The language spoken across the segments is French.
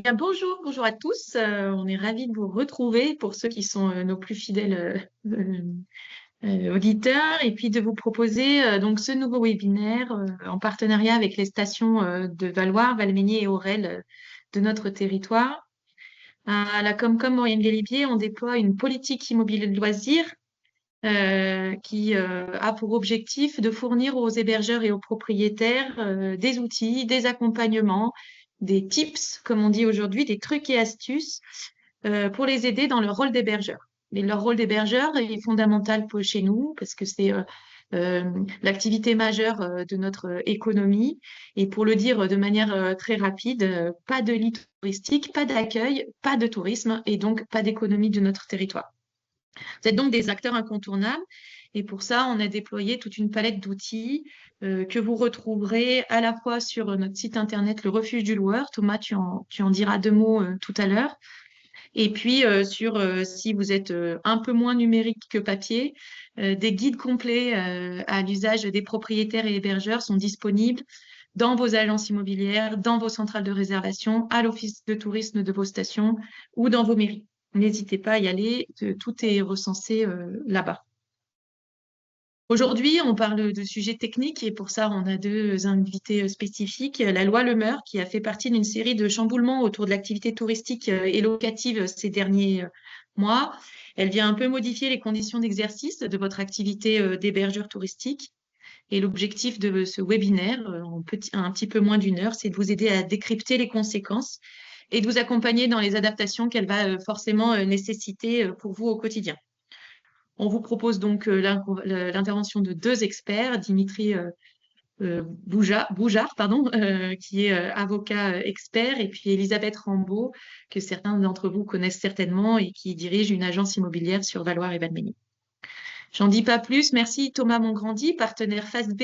Bien, bonjour, bonjour à tous. On est ravis de vous retrouver pour ceux qui sont nos plus fidèles auditeurs et puis de vous proposer donc ce nouveau webinaire en partenariat avec les stations de Valloires, Valmeinier et Aurel de notre territoire. À la Comcom Maurienne-Galibier, on déploie une politique immobilière de loisirs qui a pour objectif de fournir aux hébergeurs et aux propriétaires des outils, des accompagnements, des tips, comme on dit aujourd'hui, des trucs et astuces pour les aider dans leur rôle d'hébergeur. Mais leur rôle d'hébergeur est fondamental pour chez nous parce que c'est l'activité majeure de notre économie. Et pour le dire de manière très rapide, pas de lit touristique, pas d'accueil, pas de tourisme et donc pas d'économie de notre territoire. Vous êtes donc des acteurs incontournables et pour ça, on a déployé toute une palette d'outils que vous retrouverez à la fois sur notre site internet Le Refuge du Loueur. Thomas, tu en diras deux mots tout à l'heure. Et puis, si vous êtes un peu moins numérique que papier, des guides complets à l'usage des propriétaires et hébergeurs sont disponibles dans vos agences immobilières, dans vos centrales de réservation, à l'office de tourisme de vos stations ou dans vos mairies. N'hésitez pas à y aller, tout est recensé là-bas. Aujourd'hui, on parle de sujets techniques et pour ça, on a deux invités spécifiques. La loi Le Meur, qui a fait partie d'une série de chamboulements autour de l'activité touristique et locative ces derniers mois. Elle vient un peu modifier les conditions d'exercice de votre activité d'hébergeur touristique. Et l'objectif de ce webinaire, un petit peu moins d'une heure, c'est de vous aider à décrypter les conséquences et de vous accompagner dans les adaptations qu'elle va forcément nécessiter pour vous au quotidien. On vous propose donc l'intervention de deux experts, Dimitri Boujard, qui est avocat expert, et puis Elisabeth Rambaud, que certains d'entre vous connaissent certainement et qui dirige une agence immobilière sur Valloires et Valmeinier. J'en dis pas plus. Merci Thomas Mongrandi, partenaire FASB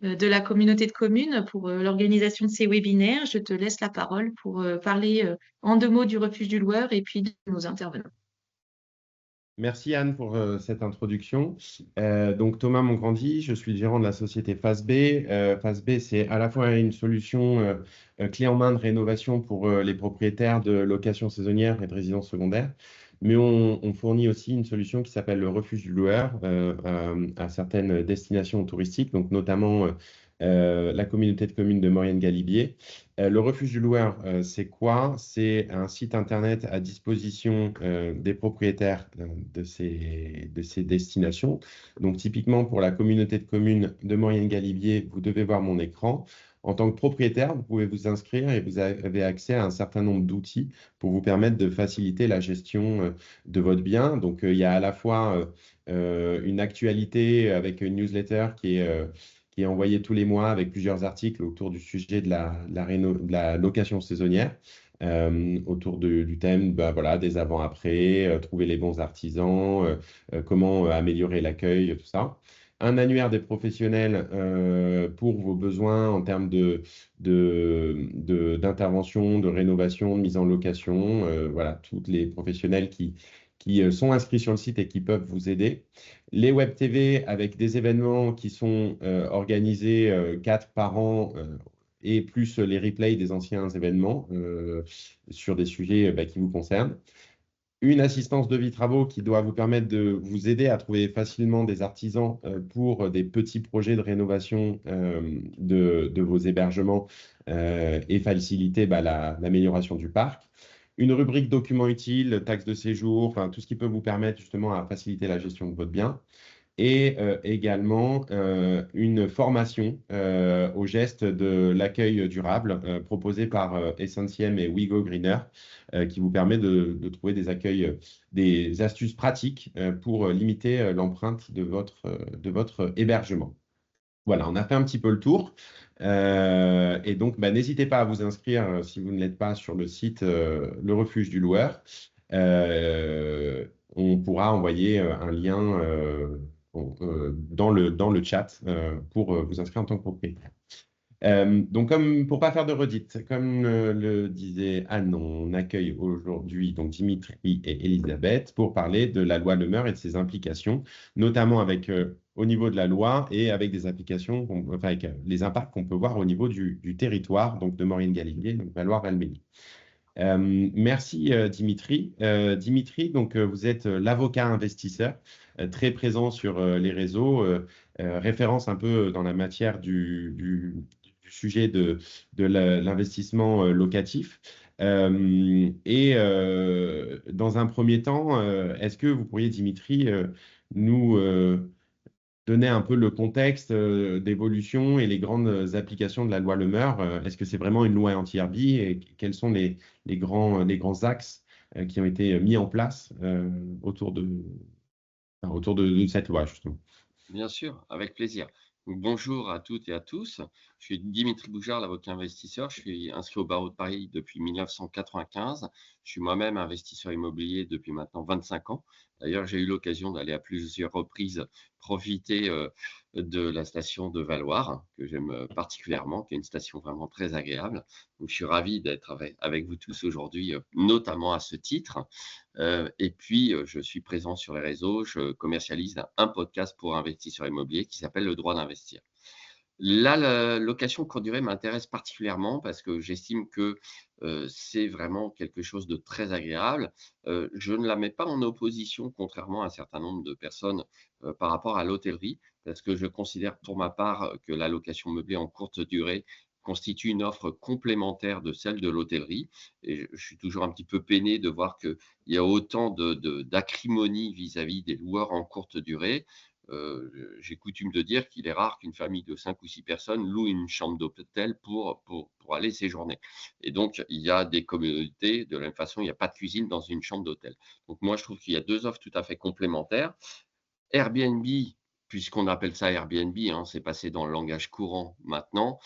de la communauté de communes pour l'organisation de ces webinaires. Je te laisse la parole pour parler en deux mots du refuge du loueur et puis de nos intervenants. Merci Anne pour cette introduction. Donc Thomas Mongrandi, je suis le gérant de la société FASB. FASB, c'est à la fois une solution clé en main de rénovation pour les propriétaires de location saisonnière et de résidences secondaires, mais on fournit aussi une solution qui s'appelle le refuge du loueur à certaines destinations touristiques, donc notamment la communauté de communes de Maurienne-Galibier. Le refuge du loueur, c'est quoi? C'est un site internet à disposition des propriétaires de ces destinations. Donc, typiquement, pour la communauté de communes de Maurienne-Galibier, vous devez voir mon écran. En tant que propriétaire, vous pouvez vous inscrire et vous avez accès à un certain nombre d'outils pour vous permettre de faciliter la gestion de votre bien. Donc, il y a à la fois une actualité avec une newsletter qui est envoyée tous les mois avec plusieurs articles autour du sujet de la location saisonnière, autour du thème voilà, des avant-après, trouver les bons artisans, comment améliorer l'accueil, tout ça. Un annuaire des professionnels pour vos besoins en termes d'intervention, de rénovation, de mise en location. Voilà, tous les professionnels qui sont inscrits sur le site et qui peuvent vous aider. Les web TV avec des événements qui sont organisés 4 par an et plus les replays des anciens événements sur des sujets qui vous concernent. Une assistance de vie travaux qui doit vous permettre de vous aider à trouver facilement des artisans pour des petits projets de rénovation de vos hébergements et faciliter l'amélioration du parc. Une rubrique documents utiles, taxes de séjour, enfin tout ce qui peut vous permettre justement à faciliter la gestion de votre bien. Et également une formation au geste de l'accueil durable proposée par Essentiem et WeGo Greener qui vous permet de trouver des accueils, des astuces pratiques pour limiter l'empreinte de votre hébergement. Voilà, on a fait un petit peu le tour. Et donc, n'hésitez pas à vous inscrire si vous ne l'êtes pas sur le site Le Refuge du Loueur. On pourra envoyer un lien dans le chat pour vous inscrire en tant que propriétaire. Donc, pour ne pas faire de redite, comme le disait Anne, on accueille aujourd'hui donc Dimitri et Elisabeth pour parler de la loi Le Meur et de ses implications, notamment avec au niveau de la loi et avec des applications, enfin, avec les impacts qu'on peut voir au niveau du territoire, donc de Maurienne-Galibier, donc Valoir-Valmélie. Merci Dimitri. Dimitri, donc vous êtes l'avocat investisseur, très présent sur les réseaux, référence un peu dans la matière du sujet de l'investissement locatif. Dans un premier temps, est-ce que vous pourriez, Dimitri, nous donner un peu le contexte d'évolution et les grandes applications de la loi Le Meur? Est-ce que c'est vraiment une loi anti-Airbnb et quels sont les grands axes qui ont été mis en place autour de cette loi, justement? Bien sûr, avec plaisir. Donc, bonjour à toutes et à tous. Je suis Dimitri Boujard, l'avocat investisseur. Je suis inscrit au barreau de Paris depuis 1995. Je suis moi-même investisseur immobilier depuis maintenant 25 ans. D'ailleurs, j'ai eu l'occasion d'aller à plusieurs reprises profiter de la station de Valloire, que j'aime particulièrement, qui est une station vraiment très agréable. Donc, je suis ravi d'être avec vous tous aujourd'hui, notamment à ce titre. Et puis, je suis présent sur les réseaux. Je commercialise un podcast pour investisseurs immobiliers qui s'appelle Le droit d'investir. Là, la location courte durée m'intéresse particulièrement parce que j'estime que c'est vraiment quelque chose de très agréable. Je ne la mets pas en opposition, contrairement à un certain nombre de personnes, par rapport à l'hôtellerie, parce que je considère pour ma part que la location meublée en courte durée constitue une offre complémentaire de celle de l'hôtellerie. Et je suis toujours un petit peu peiné de voir qu'il y a autant d'acrimonie vis-à-vis des loueurs en courte durée. J'ai coutume de dire qu'il est rare qu'une famille de 5 ou 6 personnes loue une chambre d'hôtel pour aller séjourner. Et donc, il y a des communautés, de la même façon, il n'y a pas de cuisine dans une chambre d'hôtel. Donc moi, je trouve qu'il y a 2 offres tout à fait complémentaires. Airbnb, puisqu'on appelle ça Airbnb, hein, c'est passé dans le langage courant maintenant.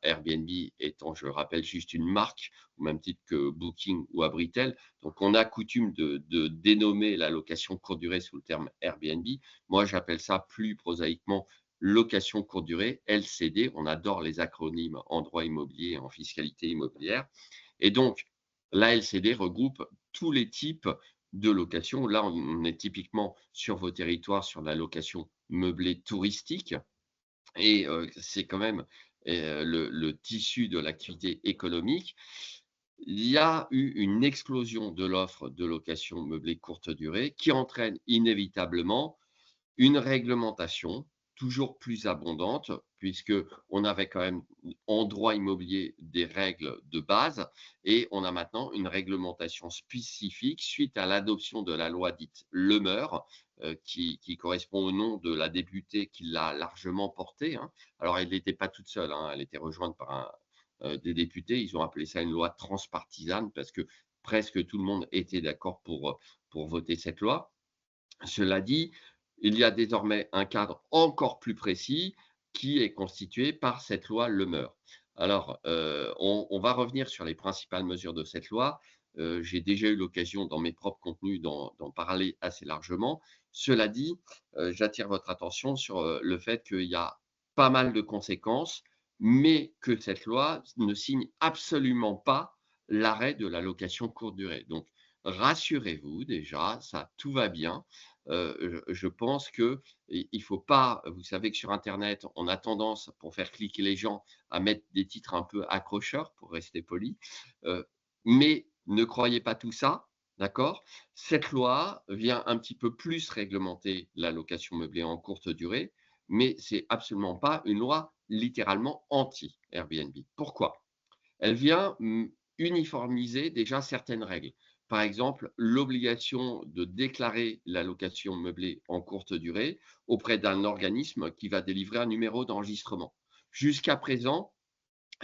Airbnb étant, je le rappelle, juste une marque, au même titre que Booking ou Abritel. Donc, on a coutume de dénommer la location courte durée sous le terme Airbnb. Moi, j'appelle ça plus prosaïquement location courte durée, LCD. On adore les acronymes en droit immobilier, en fiscalité immobilière. Et donc, la LCD regroupe tous les types de location. Là, on est typiquement sur vos territoires sur la location meublée touristique et c'est quand même le tissu de l'activité économique. Il y a eu une explosion de l'offre de location meublée courte durée qui entraîne inévitablement une réglementation toujours plus abondante, puisqu'on avait quand même en droit immobilier des règles de base et on a maintenant une réglementation spécifique suite à l'adoption de la loi dite Le Meur, qui correspond au nom de la députée qui l'a largement portée, hein. Alors, elle n'était pas toute seule, hein, elle était rejointe par des députés. Ils ont appelé ça une loi transpartisane parce que presque tout le monde était d'accord pour voter cette loi. Cela dit, il y a désormais un cadre encore plus précis qui est constitué par cette loi Le Meur. Alors, on va revenir sur les principales mesures de cette loi. J'ai déjà eu l'occasion dans mes propres contenus d'en parler assez largement. Cela dit, j'attire votre attention sur le fait qu'il y a pas mal de conséquences, mais que cette loi ne signe absolument pas l'arrêt de la location courte durée. Donc, rassurez-vous déjà, ça, tout va bien. Je pense qu'il ne faut pas, vous savez que sur internet, on a tendance, pour faire cliquer les gens, à mettre des titres un peu accrocheurs, pour rester poli. Mais ne croyez pas tout ça, d'accord? Cette loi vient un petit peu plus réglementer la location meublée en courte durée, mais c'est absolument pas une loi littéralement anti-Airbnb. Pourquoi? Elle vient uniformiser déjà certaines règles. Par exemple, l'obligation de déclarer la location meublée en courte durée auprès d'un organisme qui va délivrer un numéro d'enregistrement. Jusqu'à présent,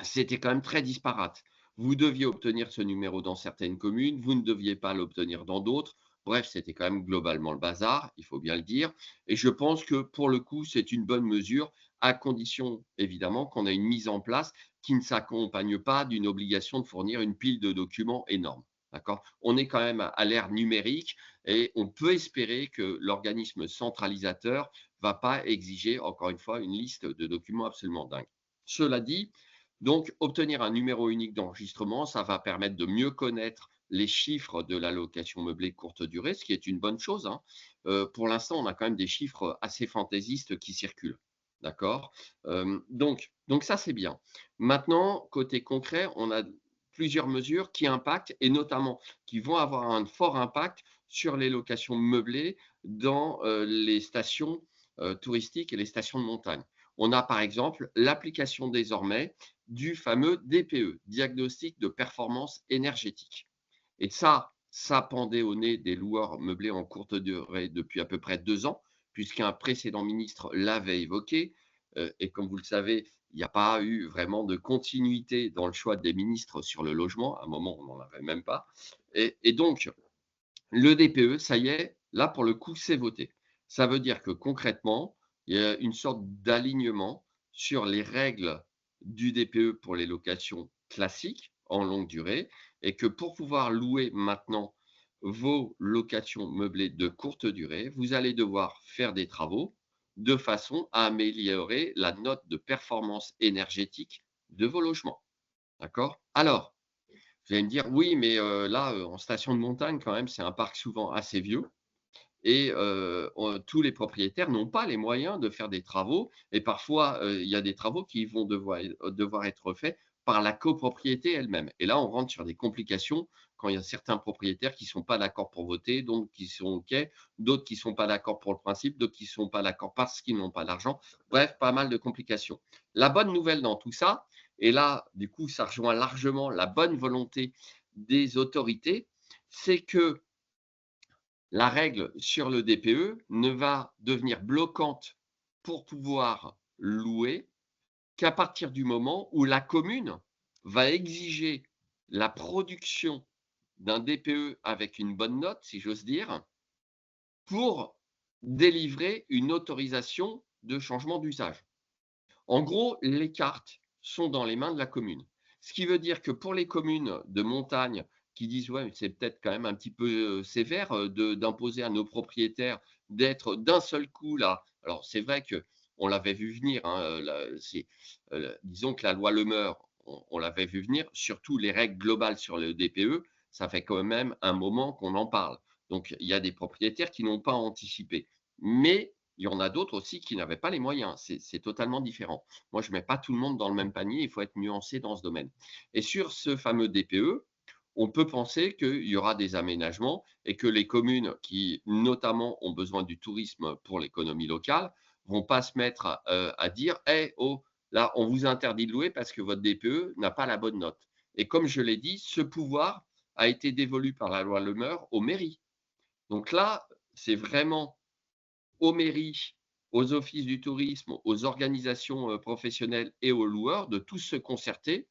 c'était quand même très disparate. Vous deviez obtenir ce numéro dans certaines communes, vous ne deviez pas l'obtenir dans d'autres. Bref, c'était quand même globalement le bazar, il faut bien le dire. Et je pense que pour le coup, c'est une bonne mesure, à condition évidemment qu'on ait une mise en place qui ne s'accompagne pas d'une obligation de fournir une pile de documents énorme. D'accord? On est quand même à l'ère numérique et on peut espérer que l'organisme centralisateur ne va pas exiger, encore une fois, une liste de documents absolument dingue. Cela dit, donc, obtenir un numéro unique d'enregistrement, ça va permettre de mieux connaître les chiffres de la location meublée courte durée, ce qui est une bonne chose, hein. Pour l'instant, on a quand même des chiffres assez fantaisistes qui circulent. D'accord? Donc ça, c'est bien. Maintenant, côté concret, on a plusieurs mesures qui impactent et notamment qui vont avoir un fort impact sur les locations meublées dans, les stations, touristiques et les stations de montagne. On a par exemple l'application désormais du fameux DPE, diagnostic de performance énergétique. Et ça pendait au nez des loueurs meublés en courte durée depuis à peu près 2 ans, puisqu'un précédent ministre l'avait évoqué. Et comme vous le savez, il n'y a pas eu vraiment de continuité dans le choix des ministres sur le logement. À un moment, on n'en avait même pas. Et donc, le DPE, ça y est, là, pour le coup, c'est voté. Ça veut dire que concrètement, il y a une sorte d'alignement sur les règles du DPE pour les locations classiques en longue durée et que pour pouvoir louer maintenant vos locations meublées de courte durée, vous allez devoir faire des travaux de façon à améliorer la note de performance énergétique de vos logements. D'accord? Alors, vous allez me dire: «Oui, mais là, en station de montagne quand même, c'est un parc souvent assez vieux et on tous les propriétaires n'ont pas les moyens de faire des travaux et parfois, il y a des travaux qui vont devoir être faits par la copropriété elle-même» et là, on rentre sur des complications quand il y a certains propriétaires qui ne sont pas d'accord pour voter, donc qui sont OK, d'autres qui ne sont pas d'accord pour le principe, d'autres qui ne sont pas d'accord parce qu'ils n'ont pas d'argent. Bref, pas mal de complications. La bonne nouvelle dans tout ça et là, du coup, ça rejoint largement la bonne volonté des autorités, c'est que la règle sur le DPE ne va devenir bloquante pour pouvoir louer qu'à partir du moment où la commune va exiger la production d'un DPE avec une bonne note, si j'ose dire, pour délivrer une autorisation de changement d'usage. En gros, les cartes sont dans les mains de la commune. Ce qui veut dire que pour les communes de montagne qui disent: «Ouais, mais c'est peut-être quand même un petit peu, sévère, d'imposer à nos propriétaires d'être d'un seul coup là». Alors c'est vrai qu'on l'avait vu venir, hein, disons que la loi Lemeur, on l'avait vu venir, surtout les règles globales sur le DPE, ça fait quand même un moment qu'on en parle. Donc il y a des propriétaires qui n'ont pas anticipé. Mais il y en a d'autres aussi qui n'avaient pas les moyens. C'est totalement différent. Moi, je ne mets pas tout le monde dans le même panier, il faut être nuancé dans ce domaine. Et sur ce fameux DPE, on peut penser qu'il y aura des aménagements et que les communes qui, notamment, ont besoin du tourisme pour l'économie locale, vont pas se mettre à dire: «Eh oh, là, on vous interdit de louer parce que votre DPE n'a pas la bonne note». Et comme je l'ai dit, ce pouvoir a été dévolu par la loi Lemeur aux mairies. Donc là, c'est vraiment aux mairies, aux offices du tourisme, aux organisations, professionnelles et aux loueurs de tous se concerter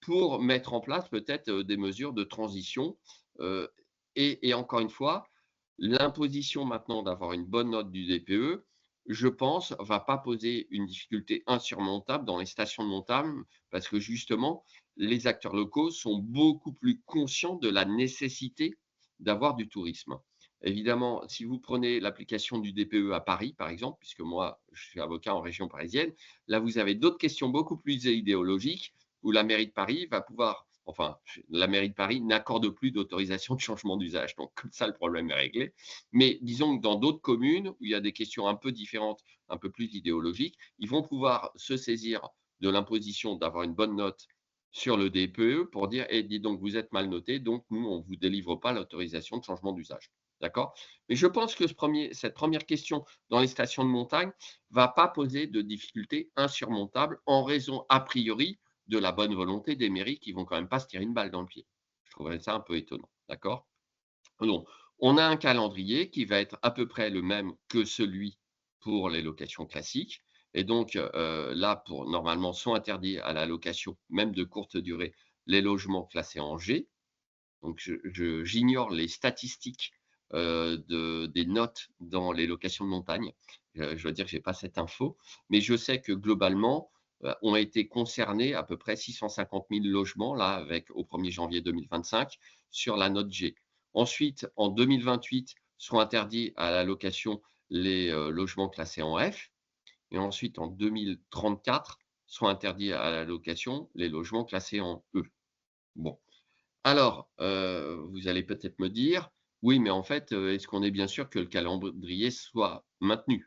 pour mettre en place peut-être, des mesures de transition, heu et encore une fois, l'imposition maintenant d'avoir une bonne note du DPE, je pense, va pas poser une difficulté insurmontable dans les stations de montagne parce que justement, les acteurs locaux sont beaucoup plus conscients de la nécessité d'avoir du tourisme. Évidemment, si vous prenez l'application du DPE à Paris, par exemple, puisque moi, je suis avocat en région parisienne, là, vous avez d'autres questions beaucoup plus idéologiques où la mairie de Paris va pouvoir, enfin, la mairie de Paris n'accorde plus d'autorisation de changement d'usage. Donc, comme ça, le problème est réglé. Mais disons que dans d'autres communes où il y a des questions un peu différentes, un peu plus idéologiques, ils vont pouvoir se saisir de l'imposition d'avoir une bonne note sur le DPE pour dire: «Eh, dis donc, vous êtes mal noté, donc nous, on ne vous délivre pas l'autorisation de changement d'usage». D'accord? Mais je pense que cette première question dans les stations de montagne va pas poser de difficultés insurmontables en raison, a priori, de la bonne volonté des mairies qui vont quand même pas se tirer une balle dans le pied. Je trouverais ça un peu étonnant, d'accord? Donc, on a un calendrier qui va être à peu près le même que celui pour les locations classiques et donc, là, pour normalement sont interdits à la location, même de courte durée, les logements classés en G. Donc j'ignore les statistiques, des notes dans les locations de montagne. Je dois dire que j'ai pas cette info, mais je sais que globalement, ont été concernés à peu près 650 000 logements là avec au 1er janvier 2025 sur la note G. Ensuite, en 2028 seront interdits à la location les, logements classés en F et ensuite en 2034 seront interdits à la location les logements classés en E. Bon. Alors, vous allez peut-être me dire: «Oui, mais en fait, est-ce qu'on est bien sûr que le calendrier soit maintenu?»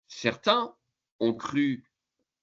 Certains ont cru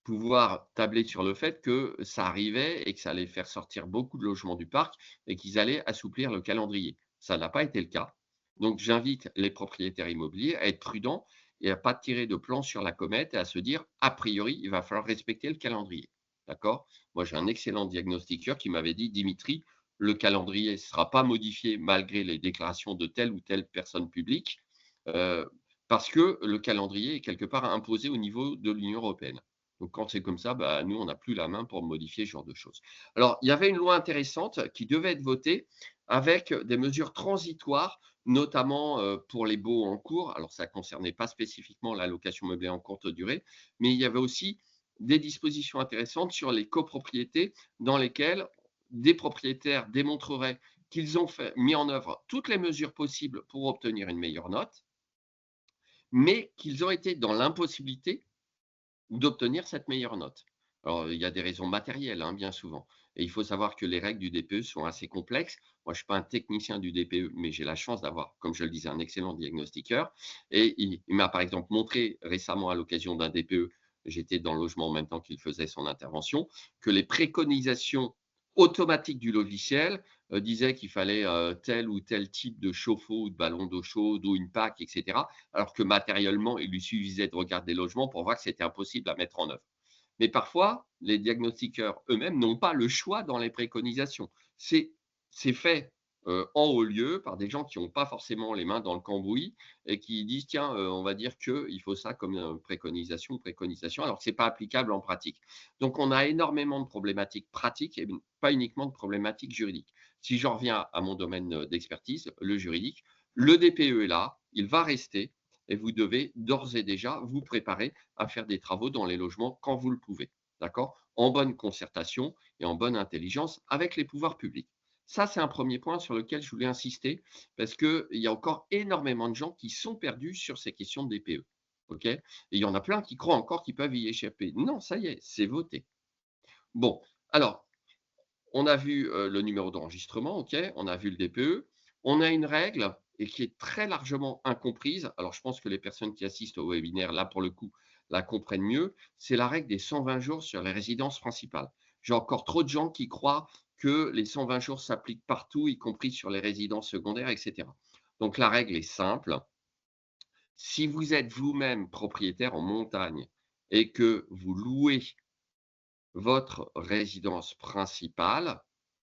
pouvoir tabler sur le fait que ça arrivait et que ça allait faire sortir beaucoup de logements du parc et qu'ils allaient assouplir le calendrier. Ça n'a pas été le cas. Donc j'invite les propriétaires immobiliers à être prudents et à pas tirer de plan sur la comète et à se dire: «A priori, il va falloir respecter le calendrier». D'accord? Moi, j'ai un excellent diagnostiqueur qui m'avait dit: «Dimitri, le calendrier ne sera pas modifié malgré les déclarations de telle ou telle personne publique, heu, parce que le calendrier est quelque part imposé au niveau de l'Union européenne». Donc quand c'est comme ça, bah, nous, on n'a plus la main pour modifier ce genre de choses. Alors, il y avait une loi intéressante qui devait être votée avec des mesures transitoires, notamment pour les baux en cours. Alors, ça ne concernait pas spécifiquement la location meublée en courte durée, mais il y avait aussi des dispositions intéressantes sur les copropriétés dans lesquelles des propriétaires démontreraient qu'ils ont mis en œuvre toutes les mesures possibles pour obtenir une meilleure note, mais qu'ils ont été dans l'impossibilité d'obtenir cette meilleure note. Alors, il y a des raisons matérielles, hein, bien souvent, et il faut savoir que les règles du DPE sont assez complexes. Moi, je ne suis pas un technicien du DPE, mais j'ai la chance d'avoir, comme je le disais, un excellent diagnostiqueur, et il m'a, par exemple, montré récemment à l'occasion d'un DPE, j'étais dans le logement en même temps qu'il faisait son intervention, que les préconisations automatiques du logiciel disaient qu'il fallait tel ou tel type de chauffe-eau ou de ballon d'eau chaude ou une PAC, etc., alors que matériellement, il lui suffisait de regarder le logement pour voir que c'était impossible à mettre en œuvre. Mais parfois, les diagnostiqueurs eux-mêmes n'ont pas le choix dans les préconisations. C'est fait en haut lieu par des gens qui n'ont pas forcément les mains dans le cambouis et qui disent: «Tiens, on va dire qu'il faut ça comme préconisation, alors que ce n'est pas applicable en pratique». Donc on a énormément de problématiques pratiques et pas uniquement de problématiques juridiques. Si j'en reviens à mon domaine d'expertise, le juridique, le DPE est là, il va rester, et vous devez d'ores et déjà vous préparer à faire des travaux dans les logements quand vous le pouvez. D'accord? En bonne concertation et en bonne intelligence avec les pouvoirs publics. Ça, c'est un premier point sur lequel je voulais insister parce qu'il y a encore énormément de gens qui sont perdus sur ces questions de DPE. OK? Et il y en a plein qui croient encore qu'ils peuvent y échapper. Non, ça y est, c'est voté. Bon, alors, on a vu le numéro d'enregistrement, OK, on a vu le DPE. On a une règle et qui est très largement incomprise. Alors, je pense que les personnes qui assistent au webinaire, là, pour le coup, la comprennent mieux. C'est la règle des 120 jours sur les résidences principales. J'ai encore trop de gens qui croient que les 120 jours s'appliquent partout, y compris sur les résidences secondaires, etc. Donc, la règle est simple. Si vous êtes vous-même propriétaire en montagne et que vous louez votre résidence principale,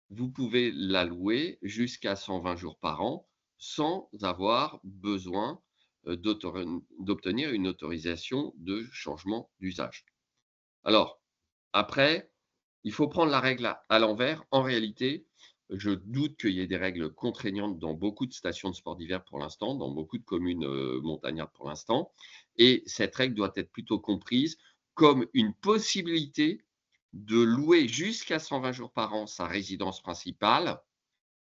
vous pouvez la louer jusqu'à 120 jours par an sans avoir besoin d'obtenir une autorisation de changement d'usage. Alors, après, il faut prendre la règle à l'envers. En réalité, je doute qu'il y ait des règles contraignantes dans beaucoup de stations de sport d'hiver pour l'instant, dans beaucoup de communes montagnardes pour l'instant. Et cette règle doit être plutôt comprise comme une possibilité de louer jusqu'à 120 jours par an sa résidence principale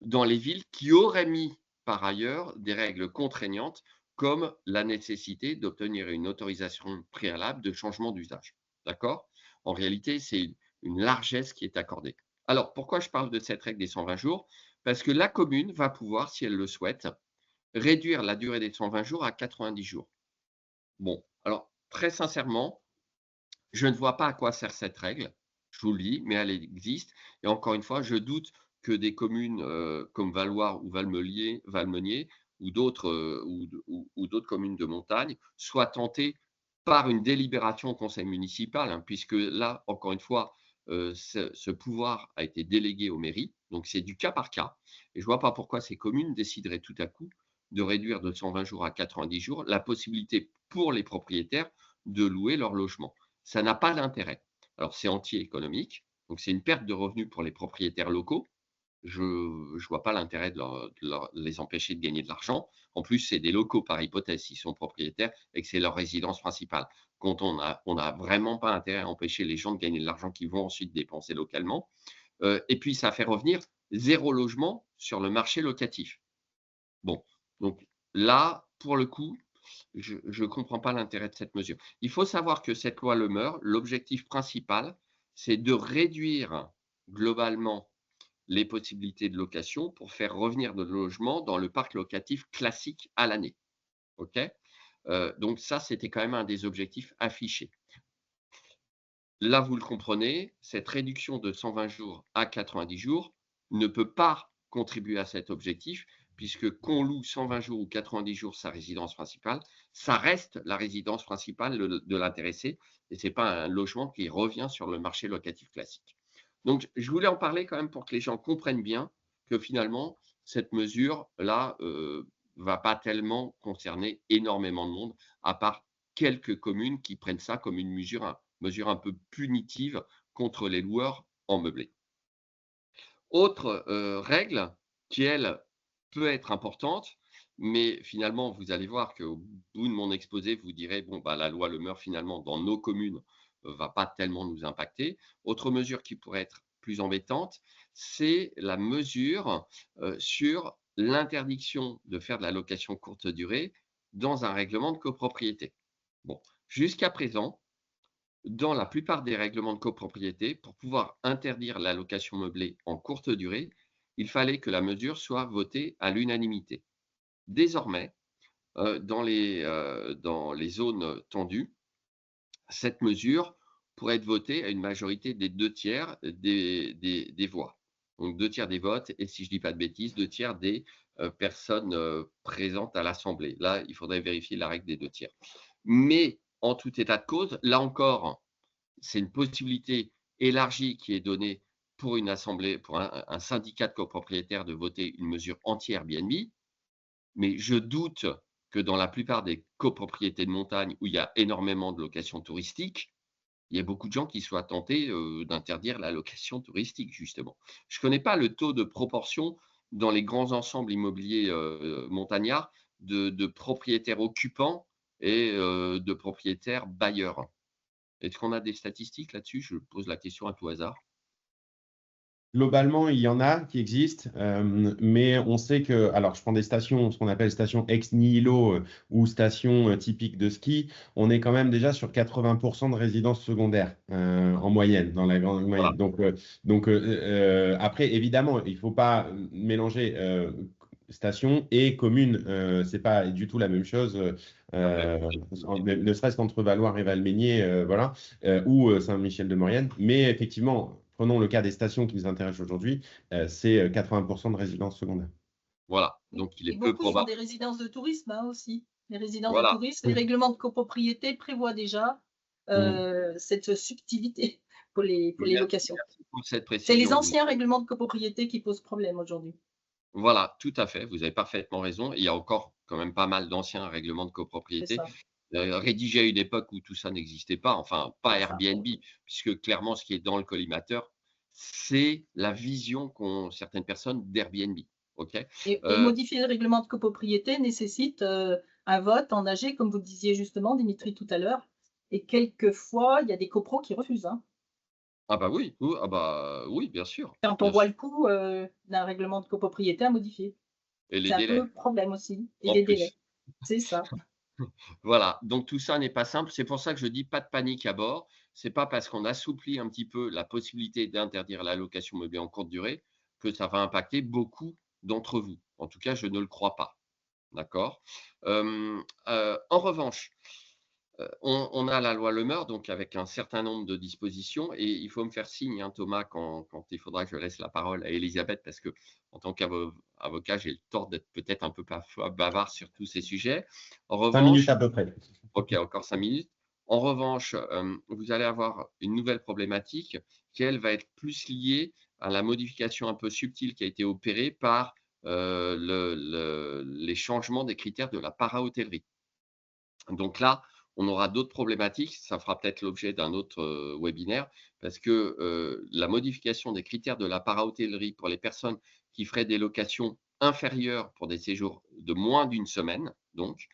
dans les villes qui auraient mis par ailleurs des règles contraignantes comme la nécessité d'obtenir une autorisation préalable de changement d'usage. D'accord? En réalité, c'est une largesse qui est accordée. Alors, pourquoi je parle de cette règle des 120 jours? Parce que la commune va pouvoir, si elle le souhaite, réduire la durée des 120 jours à 90 jours. Bon, alors très sincèrement, je ne vois pas à quoi sert cette règle. Je vous le dis, mais elle existe. Et encore une fois, je doute que des communes comme Valloire ou Valmenier ou d'autres ou d'autres communes de montagne soient tentées par une délibération au conseil municipal, hein, puisque là, encore une fois, ce pouvoir a été délégué aux mairies. Donc, c'est du cas par cas. Et je ne vois pas pourquoi ces communes décideraient tout à coup de réduire de 120 jours à 90 jours la possibilité pour les propriétaires de louer leur logement. Ça n'a pas d'intérêt. Alors, c'est anti-économique, donc c'est une perte de revenus pour les propriétaires locaux. Je ne vois pas l'intérêt de les empêcher de gagner de l'argent. En plus, c'est des locaux par hypothèse, s'ils sont propriétaires et que c'est leur résidence principale. Quand on a vraiment pas intérêt à empêcher les gens de gagner de l'argent qu'ils vont ensuite dépenser localement. Et puis, ça fait revenir 0 logement sur le marché locatif. Bon, donc là, pour le coup, je ne comprends pas l'intérêt de cette mesure. Il faut savoir que cette loi Le Meur, l'objectif principal, c'est de réduire globalement les possibilités de location pour faire revenir de logements dans le parc locatif classique à l'année. OK? Donc ça, c'était quand même un des objectifs affichés. Là, vous le comprenez, cette réduction de 120 jours à 90 jours ne peut pas contribuer à cet objectif, puisque qu'on loue 120 jours ou 90 jours sa résidence principale, ça reste la résidence principale de l'intéressé et ce n'est pas un logement qui revient sur le marché locatif classique. Donc, je voulais en parler quand même pour que les gens comprennent bien que finalement, cette mesure-là va pas tellement concerner énormément de monde, à part quelques communes qui prennent ça comme une mesure un peu punitive contre les loueurs en meublé. Autre règle qui, elle, peut être importante, mais finalement, vous allez voir qu'au bout de mon exposé, vous direz, bon, bah, la loi Le Meur, finalement, dans nos communes, va pas tellement nous impacter. Autre mesure qui pourrait être plus embêtante, c'est la mesure sur l'interdiction de faire de la location courte durée dans un règlement de copropriété. Bon, jusqu'à présent, dans la plupart des règlements de copropriété, pour pouvoir interdire la location meublée en courte durée, il fallait que la mesure soit votée à l'unanimité. Désormais, dans les zones tendues, cette mesure pourrait être votée à une majorité des 2/3 des voix. Donc 2/3 des votes et si je ne dis pas de bêtises, 2/3 des personnes présentes à l'Assemblée. Là, il faudrait vérifier la règle des 2/3. Mais en tout état de cause, là encore, c'est une possibilité élargie qui est donnée pour une assemblée, pour un syndicat de copropriétaires de voter une mesure anti-Airbnb. Mais je doute que dans la plupart des copropriétés de montagne où il y a énormément de locations touristiques, il y a beaucoup de gens qui soient tentés d'interdire la location touristique, justement. Je ne connais pas le taux de proportion dans les grands ensembles immobiliers montagnards de propriétaires occupants et de propriétaires bailleurs. Est-ce qu'on a des statistiques là-dessus? Je pose la question à tout hasard. Globalement, il y en a qui existent, mais on sait que, alors je prends des stations, ce qu'on appelle stations ex nihilo ou stations typiques de ski, on est quand même déjà sur 80% de résidences secondaires en moyenne, dans la grande moyenne. Voilà. Donc après, évidemment, il ne faut pas mélanger station et commune, c'est pas du tout la même chose, ne serait-ce qu'entre Valloires et Valménier, voilà, ou Saint-Michel-de-Maurienne, mais effectivement. Prenons le cas des stations qui nous intéressent aujourd'hui, c'est 80% de résidences secondaires. Voilà, donc il est Et peu beaucoup sont probable. des résidences de tourisme aussi. Les résidences de Voilà, tourisme, les règlements de copropriété prévoient déjà cette subtilité pour les locations. merci pour cette C'est les précision. anciens règlements de copropriété qui posent problème aujourd'hui. Voilà, tout à fait, vous avez parfaitement raison. Il y a encore quand même pas mal d'anciens règlements de C'est copropriété, ça. rédigés à une époque où tout ça n'existait pas, enfin pas C'est ça. Airbnb, puisque clairement ce qui est dans le collimateur, c'est la vision qu'ont certaines personnes d'Airbnb. OK? Et Heu, modifier le règlement de copropriété nécessite un vote en AG, comme vous le disiez justement, Dimitri, tout à l'heure. Et quelquefois, il y a des copros qui refusent. Hein. ah bah oui, ah bah oui, bien sûr, Quand on bien voit sûr le coût d'un règlement de copropriété à modifier. et les C'est un peu délais le problème aussi. Et en les délais. plus. C'est ça. Voilà, donc tout ça n'est pas simple. C'est pour ça que je dis pas de panique à bord. C'est pas parce qu'on assouplit un petit peu la possibilité d'interdire la location meublée en courte durée que ça va impacter beaucoup d'entre vous. En tout cas, je ne le crois pas. D'accord? En revanche, on a la loi Le Meur, donc avec un certain nombre de dispositions et il faut me faire signe, hein, Thomas, quand il faudra que je laisse la parole à Élisabeth parce que en tant qu'avocat, j'ai le tort d'être peut-être un peu parfois bavard sur tous ces sujets. En 5 minutes revanche, à peu près. OK, encore 5 minutes. En revanche, vous allez avoir une nouvelle problématique qui, elle, va être plus liée à la modification un peu subtile qui a été opérée par, les changements des critères de la para-hôtellerie. Donc là, on aura d'autres problématiques, ça fera peut-être l'objet d'un autre, webinaire parce que, la modification des critères de la para-hôtellerie pour les personnes qui feraient des locations inférieures pour des séjours de moins d'une semaine donc,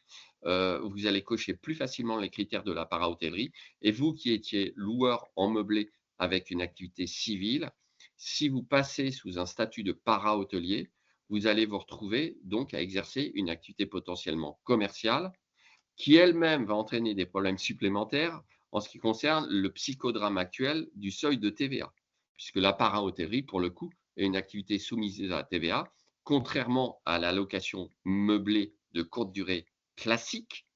vous allez cocher plus facilement les critères de la para-hôtellerie et vous qui étiez loueur en meublé avec une activité civile, si vous passez sous un statut de para-hôtelier, vous allez vous retrouver donc à exercer une activité potentiellement commerciale qui elle-même va entraîner des problèmes supplémentaires en ce qui concerne le psychodrame actuel du seuil de TVA. Puisque la para-hôtellerie, pour le coup, est une activité soumise à la TVA, contrairement à la location meublée de courte durée classique,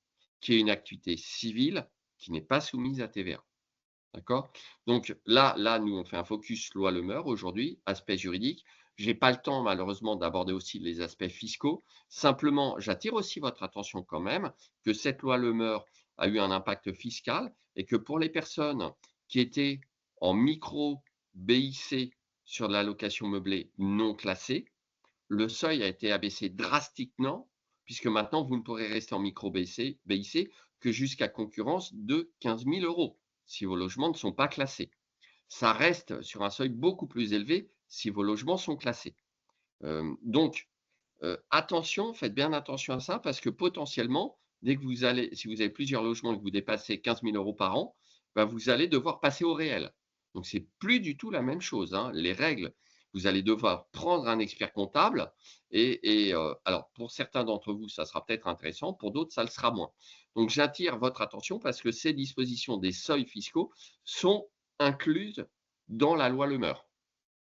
qui est une activité civile qui n'est pas soumise à TVA. D'accord? Donc là, nous, on fait un focus loi Le Meur aujourd'hui, aspect juridique. Je n'ai pas le temps, malheureusement, d'aborder aussi les aspects fiscaux. Simplement, j'attire aussi votre attention quand même que cette loi Le Meur a eu un impact fiscal et que pour les personnes qui étaient en micro BIC sur de la location meublée non classée, le seuil a été abaissé drastiquement, puisque maintenant, vous ne pourrez rester en micro BIC que jusqu'à concurrence de 15 000 € si vos logements ne sont pas classés. Ça reste sur un seuil beaucoup plus élevé si vos logements sont classés. Donc, attention, faites bien attention à ça, parce que potentiellement, dès que si vous avez plusieurs logements et que vous dépassez 15 000 € par an, vous allez devoir passer au réel. Donc, c'est plus du tout la même chose, hein. Les règles, vous allez devoir prendre un expert comptable alors, pour certains d'entre vous, ça sera peut-être intéressant, pour d'autres, ça le sera moins. Donc, j'attire votre attention parce que ces dispositions des seuils fiscaux sont incluses dans la loi Le Meur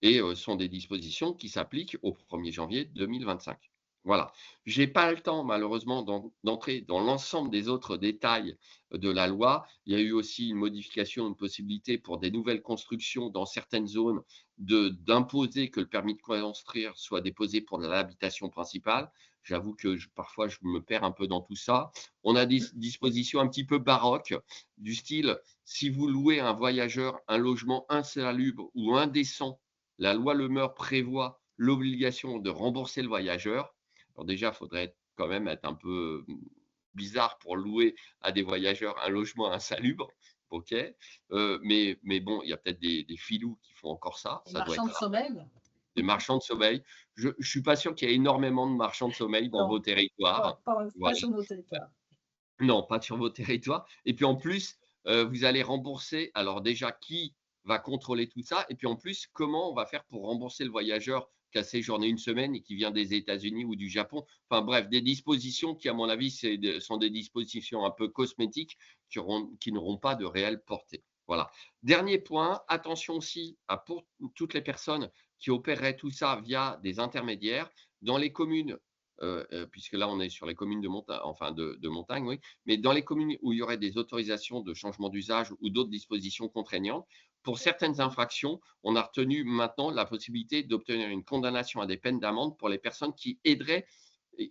et sont des dispositions qui s'appliquent au 1er janvier 2025. Voilà. Je n'ai pas le temps, malheureusement, d'entrer dans l'ensemble des autres détails de la loi. Il y a eu aussi une modification, une possibilité pour des nouvelles constructions dans certaines zones d'imposer que le permis de construire soit déposé pour de l'habitation principale. J'avoue que parfois, je me perds un peu dans tout ça. On a des dispositions un petit peu baroques, du style, si vous louez à un voyageur un logement insalubre ou indécent, la loi Le Meur prévoit l'obligation de rembourser le voyageur. Alors déjà, il faudrait quand même être un peu bizarre pour louer à des voyageurs un logement insalubre. OK. Mais bon, il y a peut-être des filous qui font encore ça. Les Ça doit marchands de être sommeil. des marchands de sommeil. Je ne suis pas sûr qu'il y ait énormément de marchands de sommeil dans Non, vos territoires. pas Voilà. sur nos territoires. Non, pas sur vos territoires. Et puis en plus, vous allez rembourser. Alors déjà, qui va contrôler tout ça? Et puis en plus, comment on va faire pour rembourser le voyageur qui a séjourné une semaine et qui vient des États-Unis ou du Japon? Enfin bref, des dispositions qui, à mon avis, sont des dispositions un peu cosmétiques qui n'auront pas de réelle portée. Voilà. Dernier point, attention aussi pour toutes les personnes qui opéreraient tout ça via des intermédiaires. Dans les communes, puisque là, on est sur les communes de montagne, oui, mais dans les communes où il y aurait des autorisations de changement d'usage ou d'autres dispositions contraignantes, pour certaines infractions, on a retenu maintenant la possibilité d'obtenir une condamnation à des peines d'amende pour les personnes qui aideraient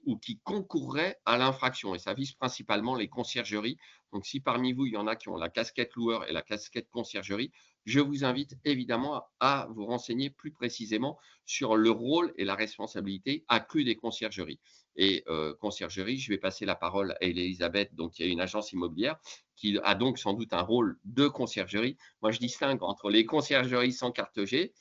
ou qui concourraient à l'infraction. Et ça vise principalement les conciergeries. Donc, si parmi vous, il y en a qui ont la casquette loueur et la casquette conciergerie, je vous invite évidemment à vous renseigner plus précisément sur le rôle et la responsabilité accrue des conciergeries. Et conciergerie, je vais passer la parole à Elisabeth, donc il y a une agence immobilière qui a donc sans doute un rôle de conciergerie. Moi, je distingue entre les conciergeries sans carte G,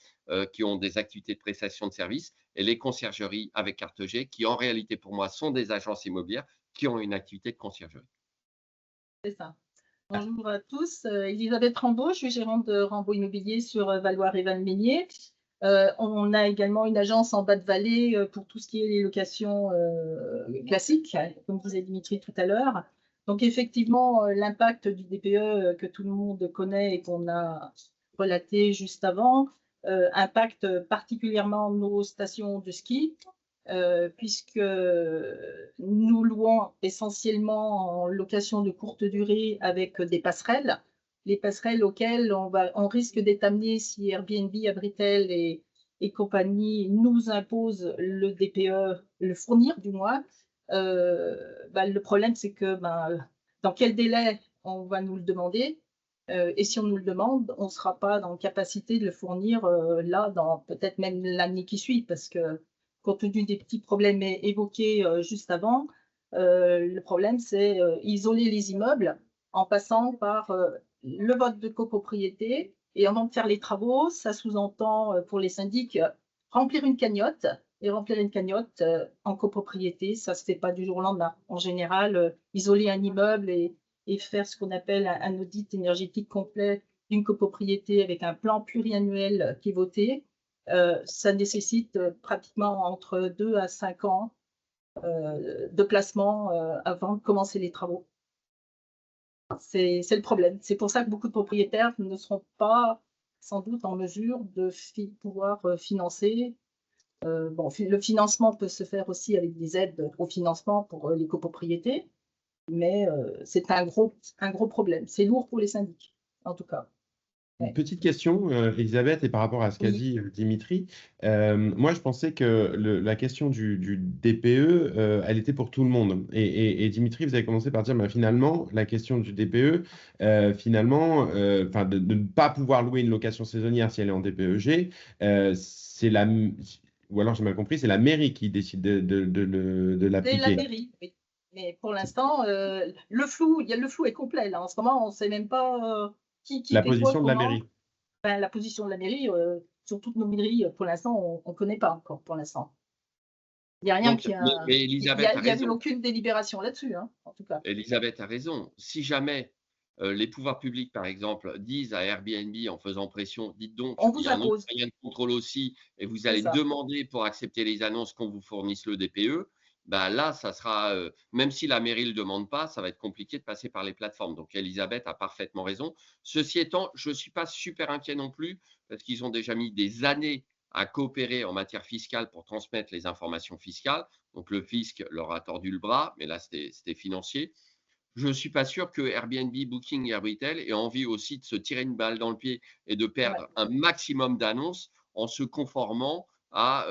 qui ont des activités de prestation de services, et les conciergeries avec carte G, qui en réalité pour moi sont des agences immobilières qui ont une activité de conciergerie. C'est ça. Bonjour à tous. Elisabeth Rambaud, je suis gérante de Rambaud Immobilier sur Valloire et Valmeinier. On a également une agence en Bas-de-Vallée pour tout ce qui est les locations classiques, comme disait Dimitri tout à l'heure. Donc effectivement, l'impact du DPE que tout le monde connaît et qu'on a relaté juste avant impacte particulièrement nos stations de ski, puisque nous louons essentiellement en location de courte durée avec des passerelles. Les passerelles auxquelles on risque d'être amené si Airbnb, Abritel et compagnie nous imposent le DPE, le fournir du moins. Le problème, c'est que dans quel délai on va nous le demander, et si on nous le demande, on ne sera pas dans capacité de le fournir là, dans peut-être même l'année qui suit, parce que compte tenu des petits problèmes évoqués juste avant, le problème, c'est isoler les immeubles en passant par le vote de copropriété. Et avant de faire les travaux, ça sous-entend pour les syndics remplir une cagnotte. Et remplir une cagnotte en copropriété, ça ne se fait pas du jour au lendemain. En général, isoler un immeuble et faire ce qu'on appelle un audit énergétique complet d'une copropriété avec un plan pluriannuel qui est voté, ça nécessite pratiquement entre 2 à 5 ans de placement avant de commencer les travaux. C'est le problème. C'est pour ça que beaucoup de propriétaires ne seront pas sans doute en mesure de pouvoir financer. Bon, le financement peut se faire aussi avec des aides au financement pour les copropriétés, mais c'est un gros problème. C'est lourd pour les syndics, en tout cas. Une petite question, Elisabeth, et par rapport à ce qu'a Oui. dit Dimitri. Moi, je pensais que la question du DPE, elle était pour tout le monde. Et Dimitri, vous avez commencé par dire, finalement, la question du DPE, finalement, de ne pas pouvoir louer une location saisonnière si elle est en DPEG, c'est la, ou alors j'ai mal compris, c'est la mairie qui décide de C'est la l'appliquer. mairie, oui. Mais pour l'instant, le flou est complet. Là. En ce moment, on ne sait même pas qui La fait quoi, position de la comment. mairie. Ben, la position de la mairie, sur toutes nos mairies, pour l'instant, on ne connaît pas encore, pour l'instant. Il n'y a rien Donc, qui a. mais Il Elisabeth a n'y a eu raison. aucune délibération là-dessus, hein, en tout cas. Elisabeth a raison. Si jamais les pouvoirs publics, par exemple, disent à Airbnb en faisant pression, dites donc, On il y vous a un autre impose, moyen de contrôle aussi, et vous c'est allez ça. demander pour accepter les annonces qu'on vous fournisse le DPE, bah là, ça sera, même si la mairie ne le demande pas, ça va être compliqué de passer par les plateformes. Donc, Elisabeth a parfaitement raison. Ceci étant, je ne suis pas super inquiet non plus, parce qu'ils ont déjà mis des années à coopérer en matière fiscale pour transmettre les informations fiscales. Donc, le fisc leur a tordu le bras, mais là, c'était financier. Je ne suis pas sûr que Airbnb, Booking et Airbitel aient envie aussi de se tirer une balle dans le pied et de perdre un maximum d'annonces en se conformant à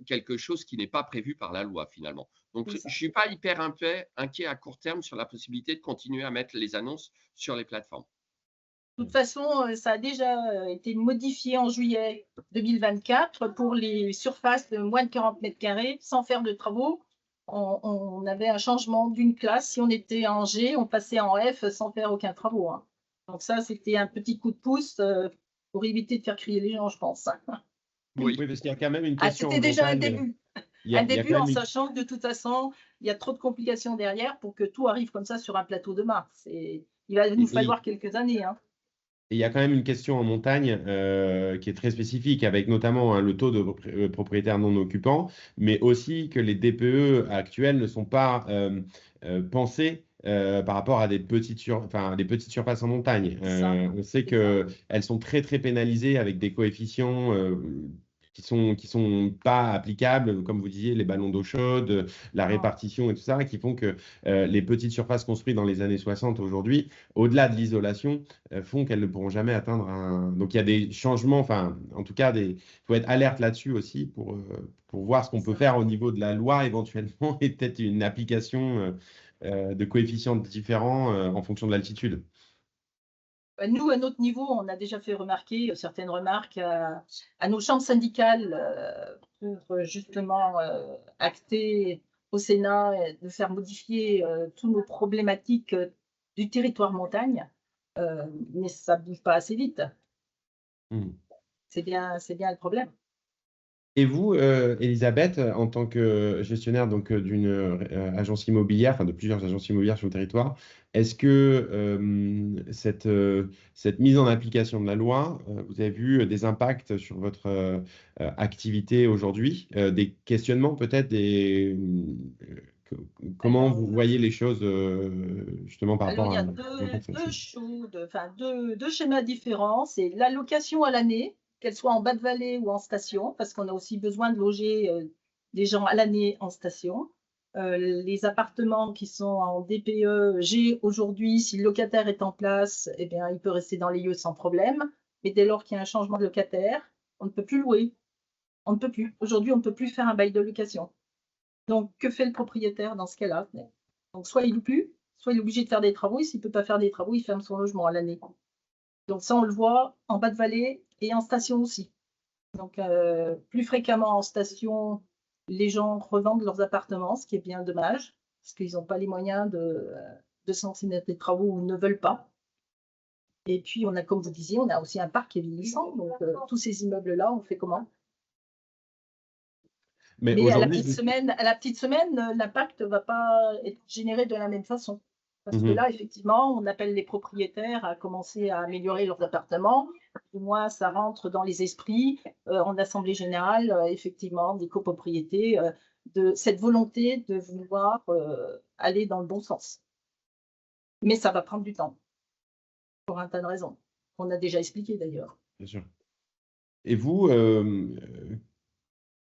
quelque chose qui n'est pas prévu par la loi finalement. Donc, je ne suis pas hyper inquiet à court terme sur la possibilité de continuer à mettre les annonces sur les plateformes. De toute façon, ça a déjà été modifié en juillet 2024 pour les surfaces de moins de 40 mètres carrés, sans faire de travaux. On avait un changement d'une classe. Si on était en G, on passait en F sans faire aucun travaux. Hein. Donc ça, c'était un petit coup de pouce pour éviter de faire crier les gens, je pense. Oui, parce qu'il y a quand même une question en C'était déjà un montagne. début. Il y a quand En même sachant que de toute façon, il y a trop de complications derrière pour que tout arrive comme ça sur un plateau de Mars. Il va nous falloir quelques années. Hein. Et il y a quand même une question en montagne qui est très spécifique, avec notamment le taux de propriétaires non occupants, mais aussi que les DPE actuels ne sont pas pensés par rapport à des petites surfaces en montagne. On sait qu'elles sont très, très pénalisées avec des coefficients qui sont pas applicables, comme vous disiez, les ballons d'eau chaude, la répartition et tout ça, qui font que les petites surfaces construites dans les années 60 aujourd'hui, au-delà de l'isolation, font qu'elles ne pourront jamais atteindre un. Donc il y a des changements, en tout cas, il faut être alerte là-dessus aussi pour voir ce qu'on peut faire au niveau de la loi éventuellement et peut-être une application de coefficients différents en fonction de l'altitude. Nous, à notre niveau, on a déjà fait remarquer certaines remarques à nos chambres syndicales pour justement acter au Sénat de faire modifier toutes nos problématiques du territoire montagne, mais ça ne bouge pas assez vite. C'est bien le problème. Et vous, Elisabeth, en tant que gestionnaire d'une agence immobilière, de plusieurs agences immobilières sur le territoire, est-ce que cette mise en application de la loi, vous avez vu des impacts sur votre activité aujourd'hui, des questionnements peut-être, comment vous voyez les choses justement par rapport Alors, il y à deux schémas différents. C'est l'allocation à l'année, qu'elle soit en bas de vallée ou en station, parce qu'on a aussi besoin de loger des gens à l'année en station. Les appartements qui sont en DPE, G aujourd'hui, si le locataire est en place, eh bien, il peut rester dans les lieux sans problème. Mais dès lors qu'il y a un changement de locataire, on ne peut plus louer. On ne peut plus. Aujourd'hui, on ne peut plus faire un bail de location. Donc, que fait le propriétaire dans ce cas-là? Donc, soit il ne loue plus, soit il est obligé de faire des travaux. Et s'il ne peut pas faire des travaux, il ferme son logement à l'année. Donc, ça, on le voit en bas de vallée et en station aussi. Donc, plus fréquemment en station, les gens revendent leurs appartements, ce qui est bien dommage, parce qu'ils n'ont pas les moyens de se lancer dans des travaux ou ne veulent pas. Et puis, on a, comme vous disiez, on a aussi un parc qui est vieillissant. Donc, tous ces immeubles-là, on fait comment? Mais à la petite semaine, l'impact ne va pas être généré de la même façon. Parce que là, effectivement, on appelle les propriétaires à commencer à améliorer leurs appartements. Du moins, ça rentre dans les esprits en assemblée générale, effectivement, des copropriétés, de cette volonté de vouloir aller dans le bon sens. Mais ça va prendre du temps, pour un tas de raisons, qu'on a déjà expliqué d'ailleurs. Bien sûr. Et vous,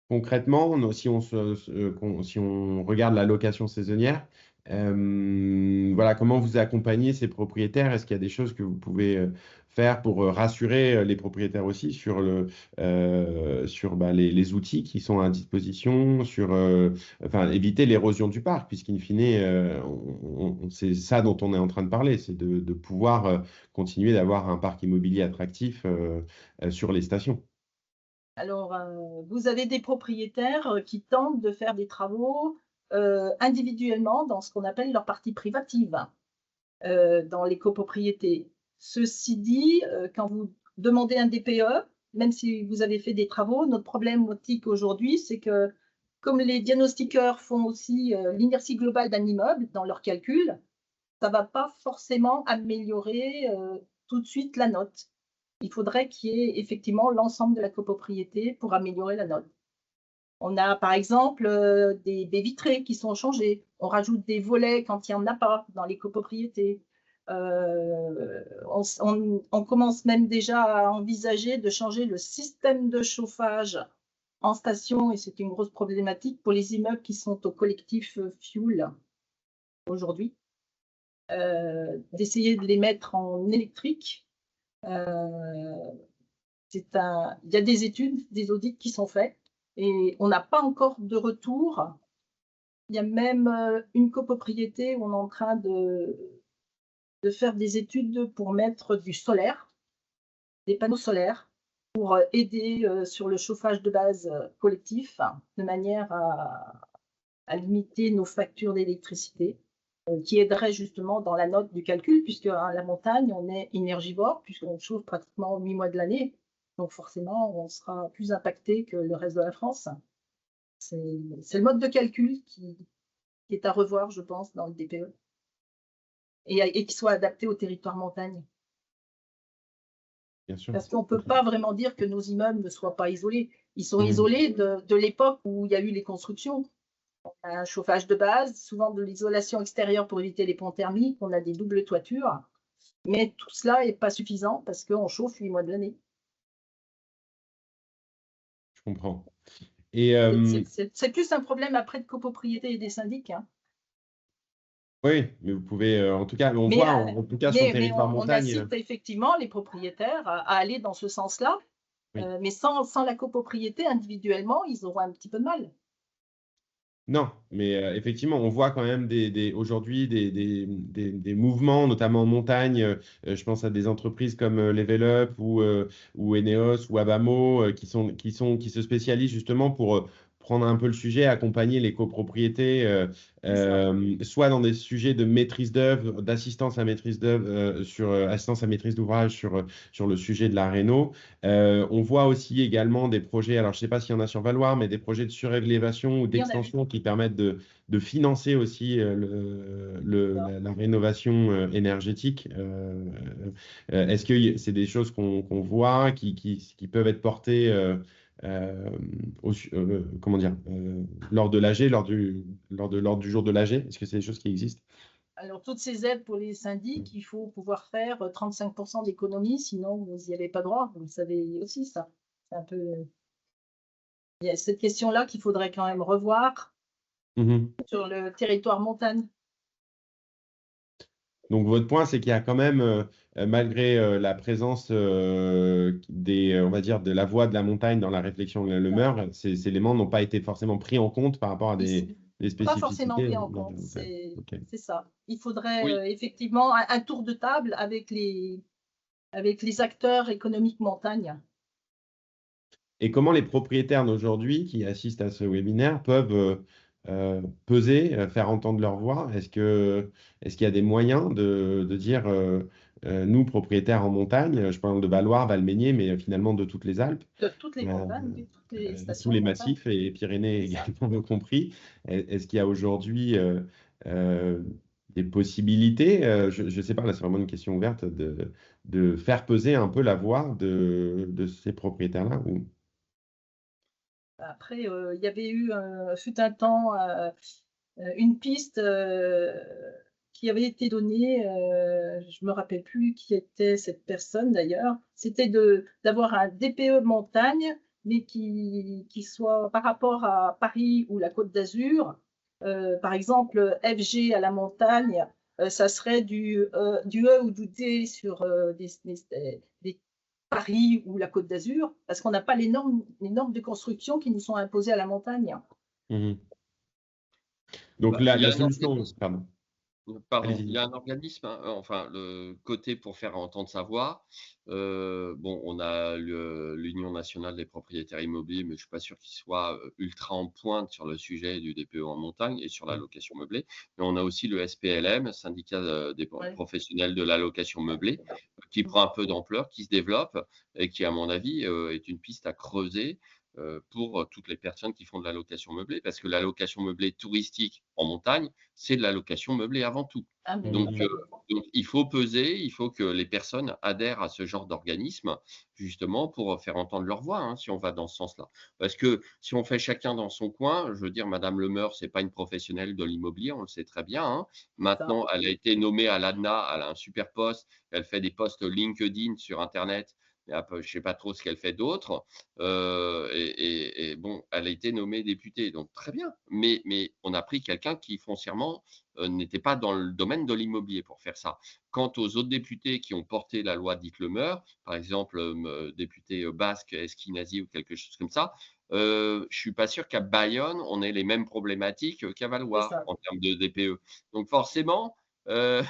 concrètement, si on regarde la location saisonnière, voilà, comment vous accompagnez ces propriétaires? Est-ce qu'il y a des choses que vous pouvez faire pour rassurer les propriétaires aussi sur bah, les outils qui sont à disposition, enfin, éviter l'érosion du parc, puisqu'in fine, c'est ça dont on est en train de parler, c'est de pouvoir continuer d'avoir un parc immobilier attractif sur les stations. Alors, vous avez des propriétaires qui tentent de faire des travaux individuellement dans ce qu'on appelle leur partie privative dans les copropriétés. Ceci dit, quand vous demandez un DPE, même si vous avez fait des travaux, notre problématique aujourd'hui, c'est que comme les diagnostiqueurs font aussi l'inertie globale d'un immeuble dans leurs calculs, ça ne va pas forcément améliorer tout de suite la note. Il faudrait qu'il y ait effectivement l'ensemble de la copropriété pour améliorer la note. On a par exemple des baies vitrées qui sont changées. On rajoute des volets quand il n'y en a pas dans les copropriétés. On commence même déjà à envisager de changer le système de chauffage en station, et c'est une grosse problématique pour les immeubles qui sont au collectif fuel aujourd'hui. D'essayer de les mettre en électrique. Il y a des études, des audits qui sont faits et on n'a pas encore de retour. Il y a même une copropriété où on est en train de faire des études pour mettre du solaire, des panneaux solaires, pour aider sur le chauffage de base collectif, de manière à limiter nos factures d'électricité, qui aiderait justement dans la note du calcul, puisque à la montagne, on est énergivore, puisqu'on chauffe pratiquement 8 mois de l'année. Donc forcément, on sera plus impacté que le reste de la France. C'est le mode de calcul qui est à revoir, je pense, dans le DPE, et qui soit adapté au territoire montagne. Bien sûr. Parce qu'on ne peut pas vraiment dire que nos immeubles ne soient pas isolés. Ils sont isolés de l'époque où il y a eu les constructions. On a un chauffage de base, souvent de l'isolation extérieure pour éviter les ponts thermiques, on a des doubles toitures, mais tout cela n'est pas suffisant parce qu'on chauffe 8 mois de l'année. Je comprends. Et c'est plus un problème après de copropriété et des syndics. Hein. oui, mais vous pouvez, en tout cas, on voit en tout cas sur le territoire on montagne. incite effectivement les propriétaires à aller dans ce sens-là, Oui. mais sans la copropriété individuellement, ils auront un petit peu de mal. Non, mais effectivement, on voit quand même aujourd'hui des mouvements, notamment en montagne. Je pense à des entreprises comme Level Up ou Eneos ou Abamo qui se spécialisent justement pour prendre un peu le sujet, accompagner les copropriétés, soit dans des sujets de maîtrise d'œuvre, d'assistance à maîtrise d'œuvre, sur assistance à maîtrise d'ouvrage sur le sujet de la réno. On voit aussi également des projets, alors je ne sais pas s'il y en a sur Valoir, mais des projets de surélévation ou d'extension qui permettent de financer aussi la rénovation énergétique. Est-ce que c'est des choses qu'on voit qui peuvent être portées comment dire, lors de l'AG, lors du jour de l'AG? Est-ce que c'est des choses qui existent? Alors, toutes ces aides pour les syndics, il faut pouvoir faire 35% d'économie, sinon vous n'y avez pas droit. Vous le savez aussi, ça. C'est un peu. Il y a cette question-là qu'il faudrait quand même revoir sur le territoire montagne. Donc, votre point, c'est qu'il y a quand même, malgré la présence on va dire, de la voix de la montagne dans la réflexion Le Meur, ces éléments n'ont pas été forcément pris en compte par rapport à des spécificités. Pas forcément pris en compte, c'est ça. Il faudrait effectivement un tour de table avec les acteurs économiques montagne. Et comment les propriétaires d'aujourd'hui qui assistent à ce webinaire peuvent peser, faire entendre leur voix? Est-ce qu'il y a des moyens de dire, nous, propriétaires en montagne, je parle de Valoir, Valménier, mais finalement de toutes les Alpes, de toutes les montagnes, de toutes les stations. Tous les massifs et Pyrénées également compris. Est-ce qu'il y a aujourd'hui des possibilités, je ne sais pas, là c'est vraiment une question ouverte, de faire peser un peu la voix de ces propriétaires-là Après, il y avait eu, fut un temps, une piste qui avait été donné, je me rappelle plus qui était cette personne d'ailleurs, c'était d'avoir un DPE montagne, mais qui soit par rapport à Paris ou la Côte d'Azur. Par exemple, FG à la montagne, ça serait du E ou du D sur des Paris ou la Côte d'Azur, parce qu'on n'a pas les normes de construction qui nous sont imposées à la montagne. Mhm. Donc, Il y a la un solution, pardon. Pardon, il Allez-y. y a un organisme, hein, enfin le côté pour faire entendre sa voix. Bon, on a l'Union nationale des propriétaires immobiliers, mais je ne suis pas sûr qu'il soit ultra en pointe sur le sujet du DPE en montagne et sur la location meublée. Mais on a aussi le SPLM, syndicat des Ouais. professionnels de la location meublée, qui prend un peu d'ampleur, qui se développe et qui, à mon avis, est une piste à creuser pour toutes les personnes qui font de la location meublée, parce que la location meublée touristique en montagne, c'est de la location meublée avant tout. Ah, mais Donc, Mhm. donc, il faut peser, il faut que les personnes adhèrent à ce genre d'organisme, justement pour faire entendre leur voix, hein, si on va dans ce sens-là. Parce que si on fait chacun dans son coin, je veux dire, Madame Lemeur, c'est pas une professionnelle de l'immobilier, on le sait très bien, hein. Maintenant, elle a été nommée à l'ADNA, elle a un super poste, elle fait des posts LinkedIn sur Internet, mais je ne sais pas trop ce qu'elle fait d'autre. Et bon, elle a été nommée députée, donc très bien. Mais on a pris quelqu'un qui foncièrement n'était pas dans le domaine de l'immobilier pour faire ça. Quant aux autres députés qui ont porté la loi dite Lemeur, par exemple, député basque, Esquinazi ou quelque chose comme ça, je ne suis pas sûr qu'à Bayonne, on ait les mêmes problématiques qu'à c'est Valois ça. en termes de DPE. Donc forcément, euh,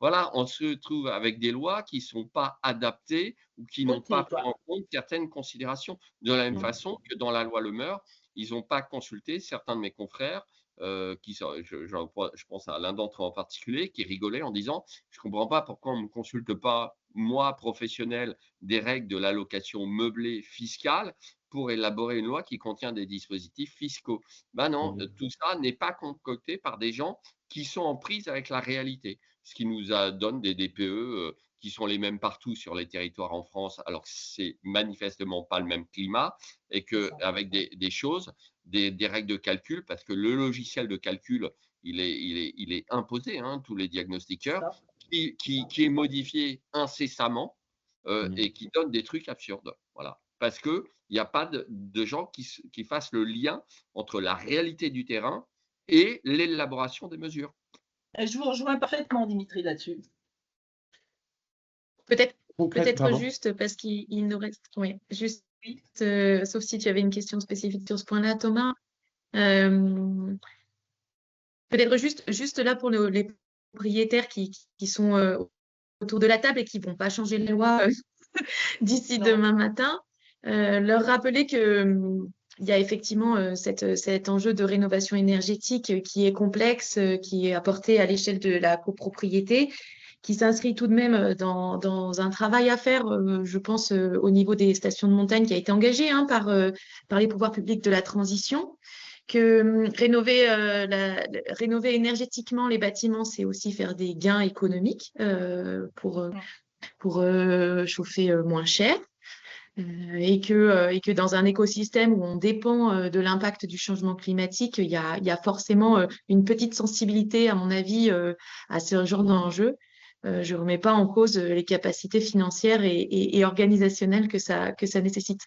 voilà, on se trouve avec des lois qui ne sont pas adaptées ou qui n'ont pas pris en compte certaines considérations. De la même façon que dans la loi Lemeur, ils n'ont pas consulté certains de mes confrères je pense à l'un d'entre eux en particulier, qui rigolait en disant « Je ne comprends pas pourquoi on ne me consulte pas, moi, professionnel, des règles de l'allocation meublée fiscale pour élaborer une loi qui contient des dispositifs fiscaux. » Ben non, tout ça n'est pas concocté par des gens qui sont en prise avec la réalité, ce qui nous donne des DPE qui sont les mêmes partout sur les territoires en France, alors que c'est manifestement pas le même climat et qu'avec des choses, des règles de calcul, parce que le logiciel de calcul, il est imposé, hein, tous les diagnostiqueurs, qui est modifié incessamment et qui donne des trucs absurdes. Voilà. Parce qu'il n'y a pas de gens qui fassent le lien entre la réalité du terrain et l'élaboration des mesures. Je vous rejoins parfaitement, Dimitri, là-dessus. Peut-être juste parce qu'il nous reste, oui, juste, sauf si tu avais une question spécifique sur ce point-là, Thomas. Peut-être juste là pour les propriétaires qui sont autour de la table et qui ne vont pas changer les lois d'ici demain matin, leur rappeler que il y a effectivement cet enjeu de rénovation énergétique qui est complexe, qui est apporté à l'échelle de la copropriété, qui s'inscrit tout de même dans un travail à faire, je pense, au niveau des stations de montagne qui a été engagé par les pouvoirs publics de la transition. Que rénover énergétiquement les bâtiments, c'est aussi faire des gains économiques pour chauffer moins cher. Et que dans un écosystème où on dépend de l'impact du changement climatique, il y a forcément une petite sensibilité, à mon avis, à ce genre d'enjeu. Je ne remets pas en cause les capacités financières et organisationnelles que ça nécessite.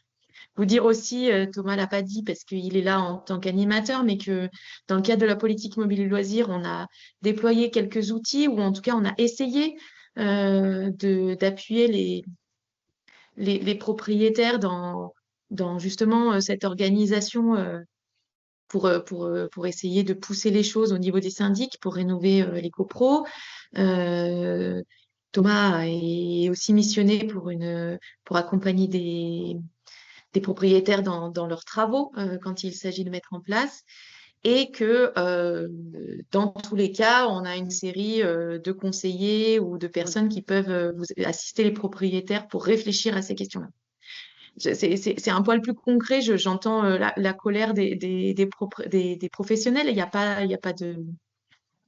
Vous dire aussi, Thomas l'a pas dit parce qu'il est là en tant qu'animateur, mais que dans le cadre de la politique mobile et loisirs, on a déployé quelques outils, ou en tout cas, on a essayé d'appuyer les propriétaires dans justement cette organisation pour essayer de pousser les choses au niveau des syndics pour rénover les copros. Thomas est aussi missionné pour accompagner des propriétaires dans leurs travaux quand il s'agit de mettre en place. Et que dans tous les cas, on a une série de conseillers ou de personnes qui peuvent assister les propriétaires pour réfléchir à ces questions-là. C'est un poil plus concret. J'entends la colère des professionnels. Il n'y a pas de...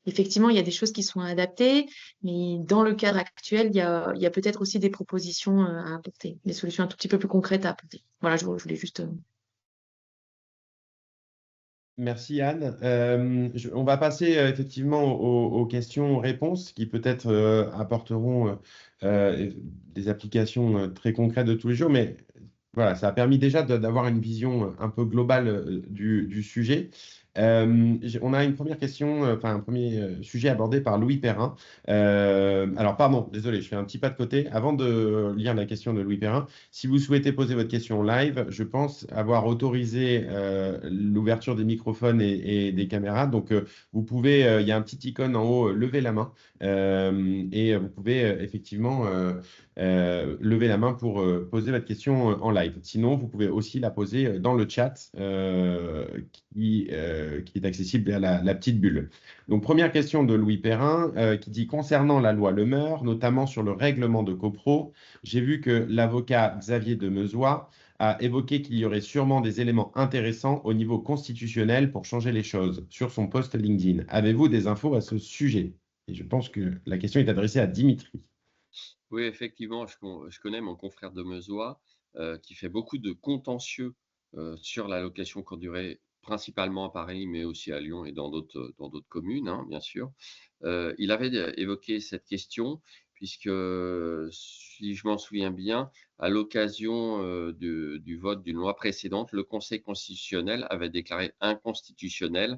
Effectivement, il y a des choses qui sont adaptées, mais dans le cadre actuel, il y a peut-être aussi des propositions à apporter, des solutions un tout petit peu plus concrètes à apporter. Voilà, je voulais juste Merci Anne. On va passer effectivement aux questions-réponses qui peut-être apporteront des applications très concrètes de tous les jours, mais voilà, ça a permis déjà d'avoir une vision un peu globale du sujet. On a une première question, enfin un premier sujet abordé par Louis Perrin. Alors pardon, désolé, je fais un petit pas de côté. Avant de lire la question de Louis Perrin, si vous souhaitez poser votre question live, je pense avoir autorisé l'ouverture des microphones et des caméras. Donc vous pouvez, il y a un petit icône en haut, lever la main, et vous pouvez effectivement lever la main pour poser votre question en live. Sinon, vous pouvez aussi la poser dans le chat qui est accessible via la petite bulle. Donc, première question de Louis Perrin qui dit concernant la loi Le Meur, notamment sur le règlement de copro, j'ai vu que l'avocat Xavier Demezois a évoqué qu'il y aurait sûrement des éléments intéressants au niveau constitutionnel pour changer les choses sur son post LinkedIn. Avez-vous des infos à ce sujet? Et je pense que la question est adressée à Dimitri. Oui, effectivement, je connais mon confrère de Meuzois qui fait beaucoup de contentieux sur la location courte durée, principalement à Paris, mais aussi à Lyon et dans d'autres communes, hein, bien sûr. Il avait évoqué cette question, puisque, si je m'en souviens bien, à l'occasion du vote d'une loi précédente, le Conseil constitutionnel avait déclaré inconstitutionnelle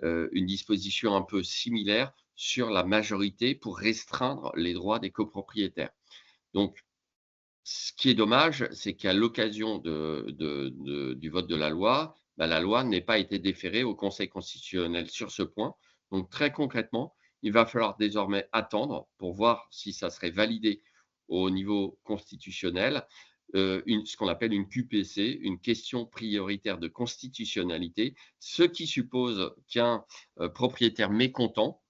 une disposition un peu similaire sur la majorité pour restreindre les droits des copropriétaires. Donc, ce qui est dommage, c'est qu'à l'occasion du vote de la loi, bah, la loi n'ait pas été déférée au Conseil constitutionnel sur ce point. Donc, très concrètement, il va falloir désormais attendre pour voir si ça serait validé au niveau constitutionnel, ce qu'on appelle une QPC, une question prioritaire de constitutionnalité, ce qui suppose qu'un propriétaire mécontent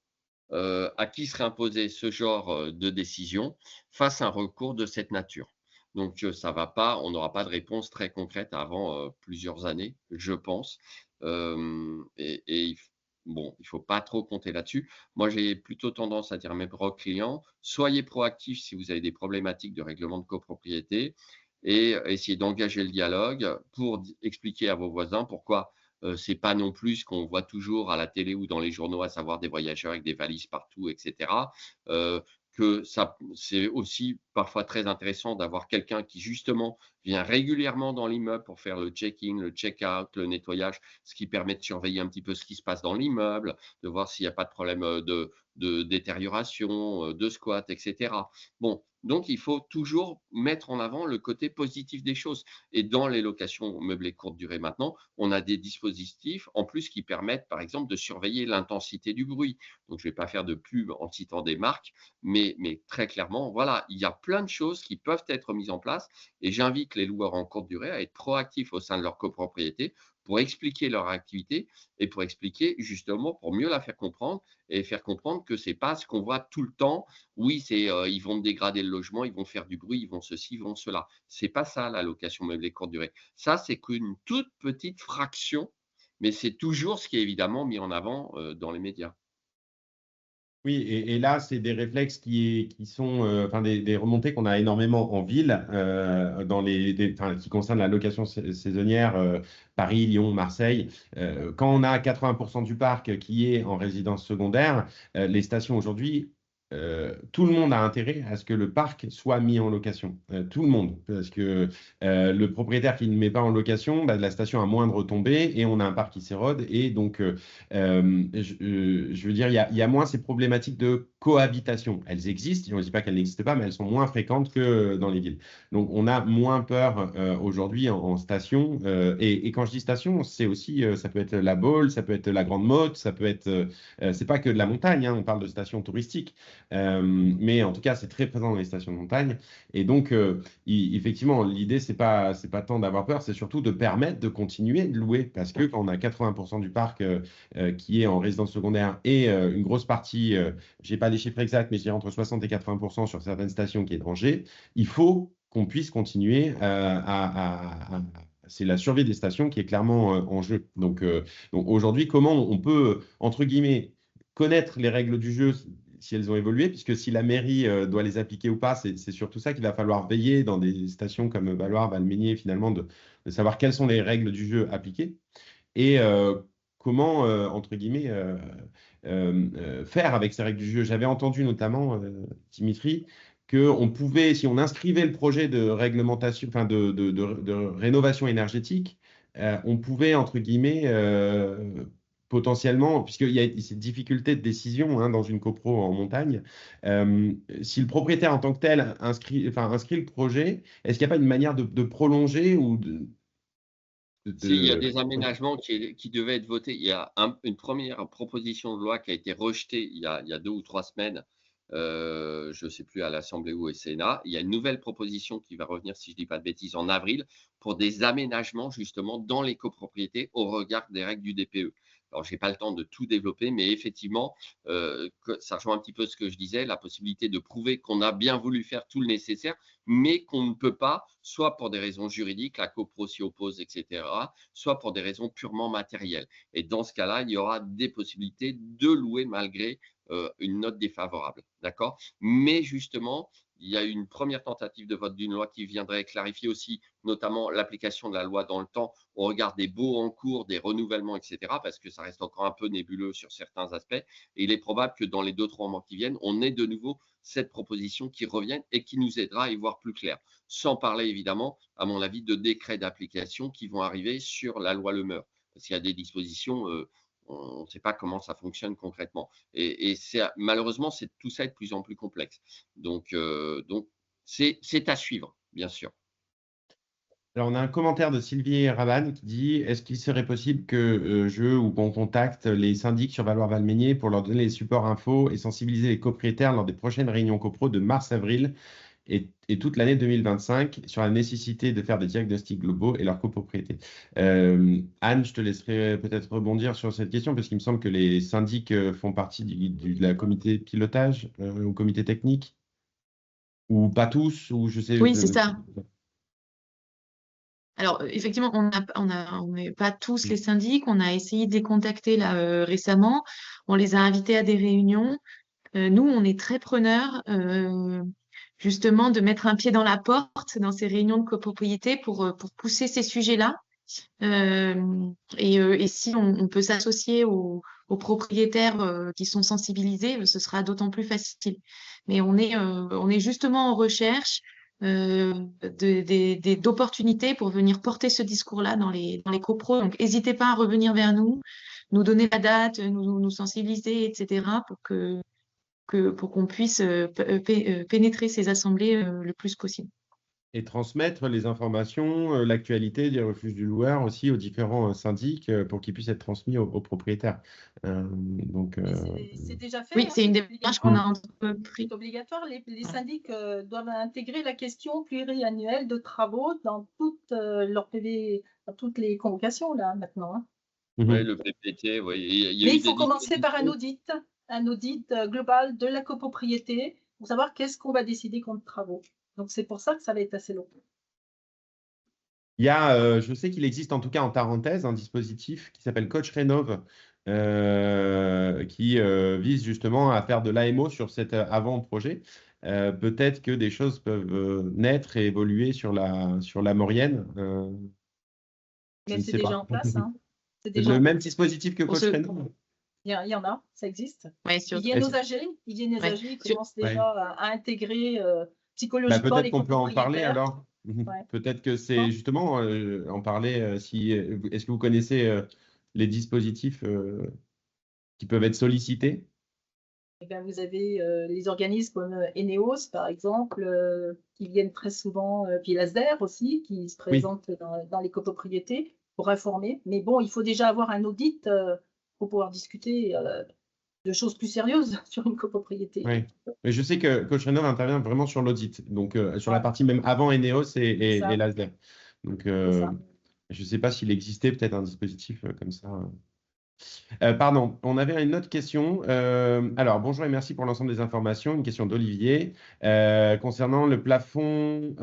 à qui serait imposé ce genre de décision face à un recours de cette nature. Donc, ça va pas, on n'aura pas de réponse très concrète avant plusieurs années, je pense. Bon, il ne faut pas trop compter là-dessus. Moi, j'ai plutôt tendance à dire à mes clients, soyez proactifs si vous avez des problématiques de règlement de copropriété et essayez d'engager le dialogue pour expliquer à vos voisins pourquoi c'est pas non plus ce qu'on voit toujours à la télé ou dans les journaux, à savoir des voyageurs avec des valises partout, etc. Que ça, c'est aussi parfois très intéressant d'avoir quelqu'un qui justement vient régulièrement dans l'immeuble pour faire le check-in, le check-out, le nettoyage, ce qui permet de surveiller un petit peu ce qui se passe dans l'immeuble, de voir s'il n'y a pas de problème de détérioration, de squat, etc. Bon, donc il faut toujours mettre en avant le côté positif des choses. Et dans les locations meublées courte durée maintenant, on a des dispositifs en plus qui permettent, par exemple, de surveiller l'intensité du bruit. Donc, je ne vais pas faire de pub en citant des marques, mais très clairement, voilà, il y a plein de choses qui peuvent être mises en place et j'invite les loueurs en courte durée à être proactifs au sein de leur copropriété pour expliquer leur activité et pour expliquer justement, pour mieux la faire comprendre et faire comprendre que ce n'est pas ce qu'on voit tout le temps. Oui, c'est ils vont dégrader le logement, ils vont faire du bruit, ils vont ceci, ils vont cela. C'est pas ça la location meublée courte durée. Ça, c'est qu'une toute petite fraction, mais c'est toujours ce qui est évidemment mis en avant dans les médias. Oui, et là, c'est des réflexes qui sont, enfin, des remontées qu'on a énormément en ville, qui concernent la location saisonnière, Paris, Lyon, Marseille. Quand on a 80% du parc qui est en résidence secondaire, les stations aujourd'hui, tout le monde a intérêt à ce que le parc soit mis en location. Tout le monde. Parce que le propriétaire qui ne met pas en location, bah, la station a moins de retombées et on a un parc qui s'érode. Et donc, je veux dire, il y a moins ces problématiques de cohabitation. Elles existent, je ne dis pas qu'elles n'existent pas, mais elles sont moins fréquentes que dans les villes. Donc, on a moins peur aujourd'hui en station. Et quand je dis station, c'est aussi, ça peut être la Baule, ça peut être la Grande Motte, ça peut être, c'est pas que de la montagne, hein, on parle de stations touristiques. Mais en tout cas, c'est très présent dans les stations de montagne. Et donc, effectivement, l'idée, c'est pas tant d'avoir peur, c'est surtout de permettre de continuer de louer. Parce que quand on a 80% du parc qui est en résidence secondaire et une grosse partie, je n'ai pas les chiffres exacts, mais je dirais entre 60 et 80% sur certaines stations qui est danger, il faut qu'on puisse continuer c'est la survie des stations qui est clairement en jeu. Donc aujourd'hui, comment on peut, entre guillemets, connaître les règles du jeu si elles ont évolué, puisque si la mairie doit les appliquer ou pas, c'est surtout ça qu'il va falloir veiller dans des stations comme Valloire, Valménier, finalement, de savoir quelles sont les règles du jeu appliquées. Et comment, entre guillemets, faire avec ces règles du jeu. J'avais entendu notamment, Dimitri, qu'on pouvait, si on inscrivait le projet de réglementation, enfin de rénovation énergétique, on pouvait, entre guillemets, potentiellement, puisqu'il y a cette difficulté de décision dans une copro en montagne, si le propriétaire en tant que tel inscrit le projet, est-ce qu'il n'y a pas une manière de prolonger ou Si, il y a des aménagements qui devaient être votés. Il y a une première proposition de loi qui a été rejetée il y a 2 ou 3 semaines, je ne sais plus à l'Assemblée ou au Sénat. Il y a une nouvelle proposition qui va revenir, si je ne dis pas de bêtises, en avril, pour des aménagements justement dans les copropriétés au regard des règles du DPE. Alors, je n'ai pas le temps de tout développer, mais effectivement, ça rejoint un petit peu ce que je disais, la possibilité de prouver qu'on a bien voulu faire tout le nécessaire, mais qu'on ne peut pas, soit pour des raisons juridiques, la copro s'y oppose, etc., soit pour des raisons purement matérielles. Et dans ce cas-là, il y aura des possibilités de louer malgré une note défavorable. D'accord? Mais justement, il y a une première tentative de vote d'une loi qui viendrait clarifier aussi, notamment l'application de la loi dans le temps au regard des baux en cours, des renouvellements, etc., parce que ça reste encore un peu nébuleux sur certains aspects. Et il est probable que dans les 2-3 mois qui viennent, on ait de nouveau cette proposition qui revienne et qui nous aidera à y voir plus clair. Sans parler évidemment, à mon avis, de décrets d'application qui vont arriver sur la loi Le Meur. Parce qu'il y a des dispositions, on ne sait pas comment ça fonctionne concrètement. Et malheureusement, tout ça est de plus en plus complexe. Donc c'est à suivre, bien sûr. Alors, on a un commentaire de Sylvie Rabanne qui dit: est-ce qu'il serait possible que ou qu'on contacte les syndics sur Valloire-Valmeinier pour leur donner les supports infos et sensibiliser les copropriétaires lors des prochaines réunions copro de mars-avril et toute l'année 2025 sur la nécessité de faire des diagnostics globaux et leur copropriété? Anne, je te laisserai peut-être rebondir sur cette question parce qu'il me semble que les syndics font partie de la comité de pilotage ou comité technique, ou pas tous, ou je sais. Oui, c'est ça. Alors, effectivement, on n'est pas tous les syndics. On a essayé de les contacter là, récemment. On les a invités à des réunions. Nous, on est très preneurs, justement, de mettre un pied dans la porte dans ces réunions de copropriété pour pousser ces sujets-là. Et si on peut s'associer aux propriétaires qui sont sensibilisés, ce sera d'autant plus facile. Mais on est justement en recherche d'opportunités pour venir porter ce discours-là dans les copros. Donc, n'hésitez pas à revenir vers nous donner la date, nous sensibiliser, etc., pour qu'on puisse pénétrer ces assemblées le plus possible. Et transmettre les informations, l'actualité des refuges du loueur aussi aux différents syndics pour qu'ils puissent être transmis aux propriétaires. C'est déjà fait. Oui, c'est une démarche qu'on a entreprise. C'est obligatoire. Les syndics doivent intégrer la question pluriannuelle de travaux dans toutes leurs PV, dans toutes les convocations là maintenant. Oui, le PPT, oui. Mais il faut commencer par un audit global de la copropriété pour savoir qu'est-ce qu'on va décider comme travaux. Donc, c'est pour ça que ça va être assez long. Il y a, je sais qu'il existe en tout cas en Tarentaise un dispositif qui s'appelle Coach Rénov, qui vise justement à faire de l'AMO sur cet avant-projet. Peut-être que des choses peuvent naître et évoluer sur la Maurienne. Mais c'est déjà en place. Hein. C'est le même dispositif que Coach Rénov. Il y en a, ça existe. Ouais, Hygiène aux âgés, commence déjà à intégrer psychologiquement les peut-être qu'on peut en parler alors. Ouais. Peut-être que c'est justement en parler. Est-ce que vous connaissez les dispositifs qui peuvent être sollicités? Eh bien, vous avez les organismes comme Eneos, par exemple, qui viennent très souvent, puis l'ASDER aussi, qui se présentent dans les copropriétés pour informer. Mais bon, il faut déjà avoir un audit pour pouvoir discuter de choses plus sérieuses sur une copropriété. Oui, mais je sais que Coach Rénov intervient vraiment sur l'audit, donc sur la partie même avant Eneos et l'ASDER. Donc, je ne sais pas s'il existait peut-être un dispositif comme ça. Pardon, on avait une autre question. Alors, bonjour et merci pour l'ensemble des informations. Une question d'Olivier concernant le plafond.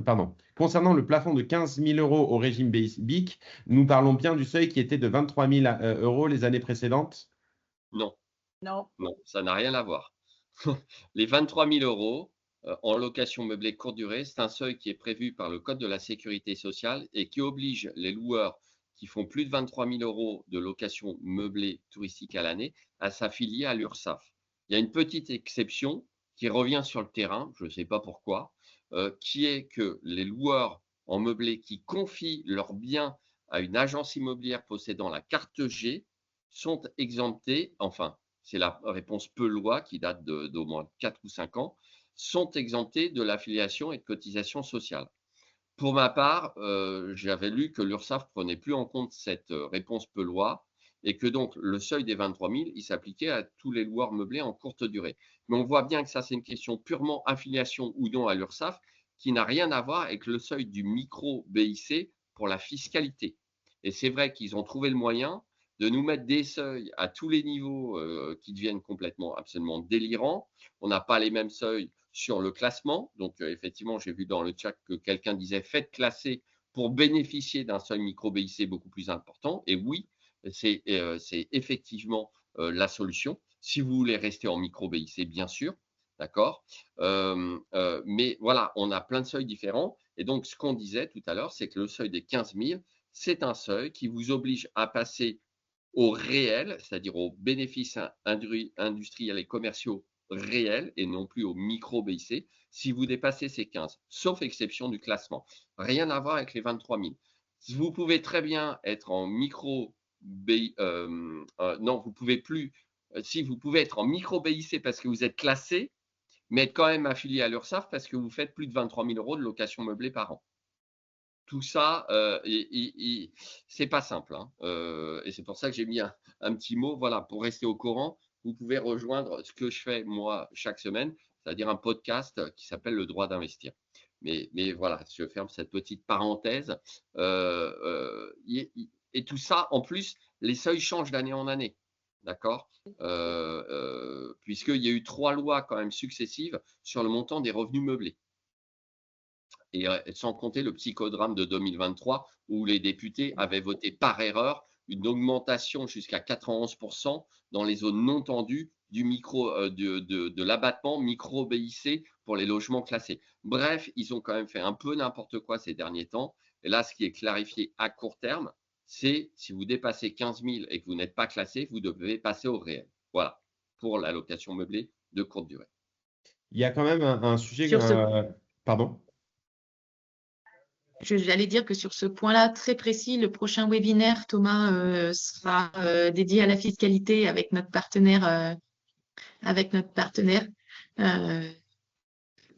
Concernant le plafond de 15 000 € au régime BIC, nous parlons bien du seuil qui était de 23 000 € les années précédentes? Non. Non, ça n'a rien à voir. Les 23 000 € en location meublée courte durée, c'est un seuil qui est prévu par le Code de la sécurité sociale et qui oblige les loueurs qui font plus de 23 000 € de location meublée touristique à l'année à s'affilier à l'URSSAF. Il y a une petite exception qui revient sur le terrain, je ne sais pas pourquoi, qui est que les loueurs en meublé qui confient leurs biens à une agence immobilière possédant la carte G sont exemptés, enfin, c'est la réponse Pelois qui date d'au moins 4 ou 5 ans, sont exemptés de l'affiliation et de cotisation sociale. Pour ma part, j'avais lu que l'URSSAF ne prenait plus en compte cette réponse Pelois et que donc le seuil des 23 000, il s'appliquait à tous les loueurs meublés en courte durée. Mais on voit bien que ça, c'est une question purement affiliation ou non à l'URSSAF qui n'a rien à voir avec le seuil du micro-BIC pour la fiscalité. Et c'est vrai qu'ils ont trouvé le moyen de nous mettre des seuils à tous les niveaux qui deviennent complètement, absolument délirants. On n'a pas les mêmes seuils sur le classement. Donc, effectivement, j'ai vu dans le chat que quelqu'un disait faites classer pour bénéficier d'un seuil micro-BIC beaucoup plus important. Et oui, c'est effectivement la solution. Si vous voulez rester en micro-BIC, bien sûr, d'accord. Mais voilà, on a plein de seuils différents. Et donc, ce qu'on disait tout à l'heure, c'est que le seuil des 15 000, c'est un seuil qui vous oblige à passer au réel, c'est-à-dire aux bénéfices industriels et commerciaux réels et non plus au micro-BIC, si vous dépassez ces 15, sauf exception du classement. Rien à voir avec les 23 000. Vous pouvez très bien être en micro-BIC, non, vous pouvez plus, si vous pouvez être en micro-BIC parce que vous êtes classé, mais être quand même affilié à l'URSSAF parce que vous faites plus de 23 000 € de location meublée par an. Tout ça, c'est pas simple, hein. Et c'est pour ça que j'ai mis un petit mot. Voilà, pour rester au courant, vous pouvez rejoindre ce que je fais moi chaque semaine, c'est-à-dire un podcast qui s'appelle Le droit d'investir. Mais voilà, je ferme cette petite parenthèse. Et tout ça, en plus, les seuils changent d'année en année. D'accord, puisqu'il y a eu 3 lois quand même successives sur le montant des revenus meublés. Et sans compter le psychodrame de 2023 où les députés avaient voté par erreur une augmentation jusqu'à 91% dans les zones non tendues de l'abattement micro-BIC pour les logements classés. Bref, ils ont quand même fait un peu n'importe quoi ces derniers temps. Et là, ce qui est clarifié à court terme, c'est si vous dépassez 15 000 et que vous n'êtes pas classé, vous devez passer au réel. Voilà, pour la location meublée de courte durée. Il y a quand même un sujet. Sur ce Pardon. J'allais dire que sur ce point-là très précis, le prochain webinaire, Thomas, sera dédié à la fiscalité avec notre partenaire.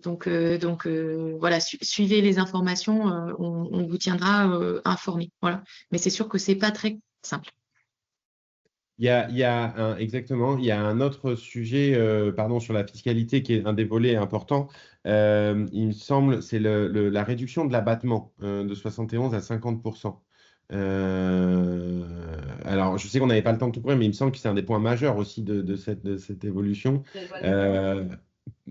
Donc voilà, suivez les informations, on vous tiendra informé. Voilà. Mais c'est sûr que c'est pas très simple. Exactement, il y a un autre sujet sur la fiscalité qui est un des volets importants. Il me semble, c'est la réduction de l'abattement de 71 à 50%. Alors, je sais qu'on n'avait pas le temps de tout couvrir, mais il me semble que c'est un des points majeurs aussi de cette évolution.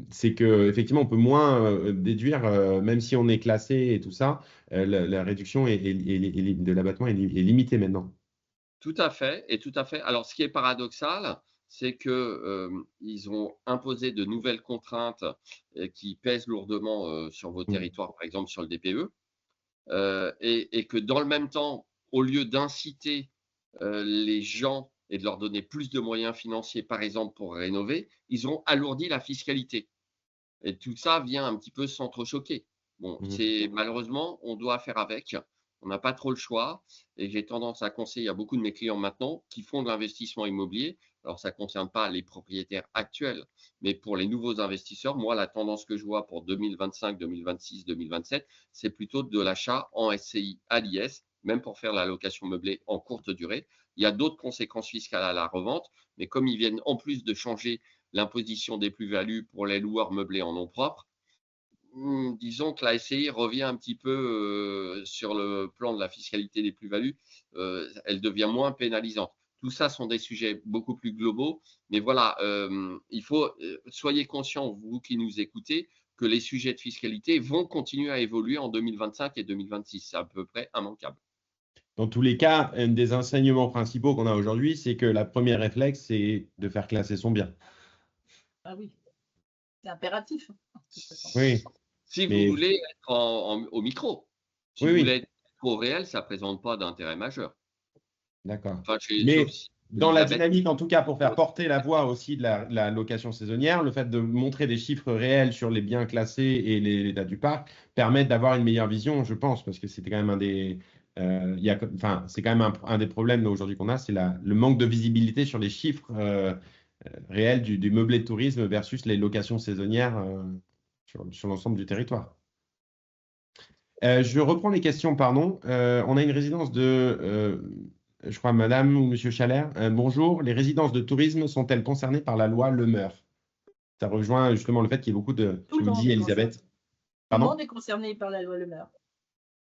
C'est qu'effectivement, on peut moins déduire, même si on est classé et tout ça, la réduction de l'abattement est limitée maintenant. Tout à fait, et tout à fait. Alors, ce qui est paradoxal, c'est qu'ils ont imposé de nouvelles contraintes qui pèsent lourdement sur vos territoires, par exemple sur le DPE, et que dans le même temps, au lieu d'inciter les gens et de leur donner plus de moyens financiers, par exemple pour rénover, ils ont alourdi la fiscalité. Et tout ça vient un petit peu s'entrechoquer. Bon, malheureusement, on doit faire avec. On n'a pas trop le choix et j'ai tendance à conseiller à beaucoup de mes clients maintenant qui font de l'investissement immobilier. Alors, ça ne concerne pas les propriétaires actuels, mais pour les nouveaux investisseurs, moi, la tendance que je vois pour 2025, 2026, 2027, c'est plutôt de l'achat en SCI à l'IS, même pour faire la location meublée en courte durée. Il y a d'autres conséquences fiscales à la revente, mais comme ils viennent en plus de changer l'imposition des plus-values pour les loueurs meublés en nom propre, disons que la SCI revient un petit peu sur le plan de la fiscalité des plus-values, elle devient moins pénalisante. Tout ça sont des sujets beaucoup plus globaux, mais voilà, il faut, soyez conscients, vous qui nous écoutez, que les sujets de fiscalité vont continuer à évoluer en 2025 et 2026. C'est à peu près immanquable. Dans tous les cas, un des enseignements principaux qu'on a aujourd'hui, c'est que la première réflexe, c'est de faire classer son bien. Ah oui, c'est impératif. Oui. Si vous voulez être au micro, si vous voulez être au réel, ça ne présente pas d'intérêt majeur. D'accord. Enfin, Mais sauf si dans la Elisabeth. dynamique, en tout cas, pour faire porter la voix aussi de la location saisonnière, le fait de montrer des chiffres réels sur les biens classés et l'état du parc permet d'avoir une meilleure vision, je pense, parce que c'était quand même enfin, c'est quand même un des problèmes aujourd'hui qu'on a, c'est le manque de visibilité sur les chiffres réels du meublé de tourisme versus les locations saisonnières sur l'ensemble du territoire. Je reprends les questions, pardon. On a une résidence je crois, Madame ou Monsieur Chalère. Bonjour, les résidences de tourisme sont-elles concernées par la loi Le Meur? Ça rejoint justement le fait qu'il y ait beaucoup de, Tout ce le que vous monde dit est concerné. Elisabeth. Tout le Pardon? monde est concerné par la loi Le Meur,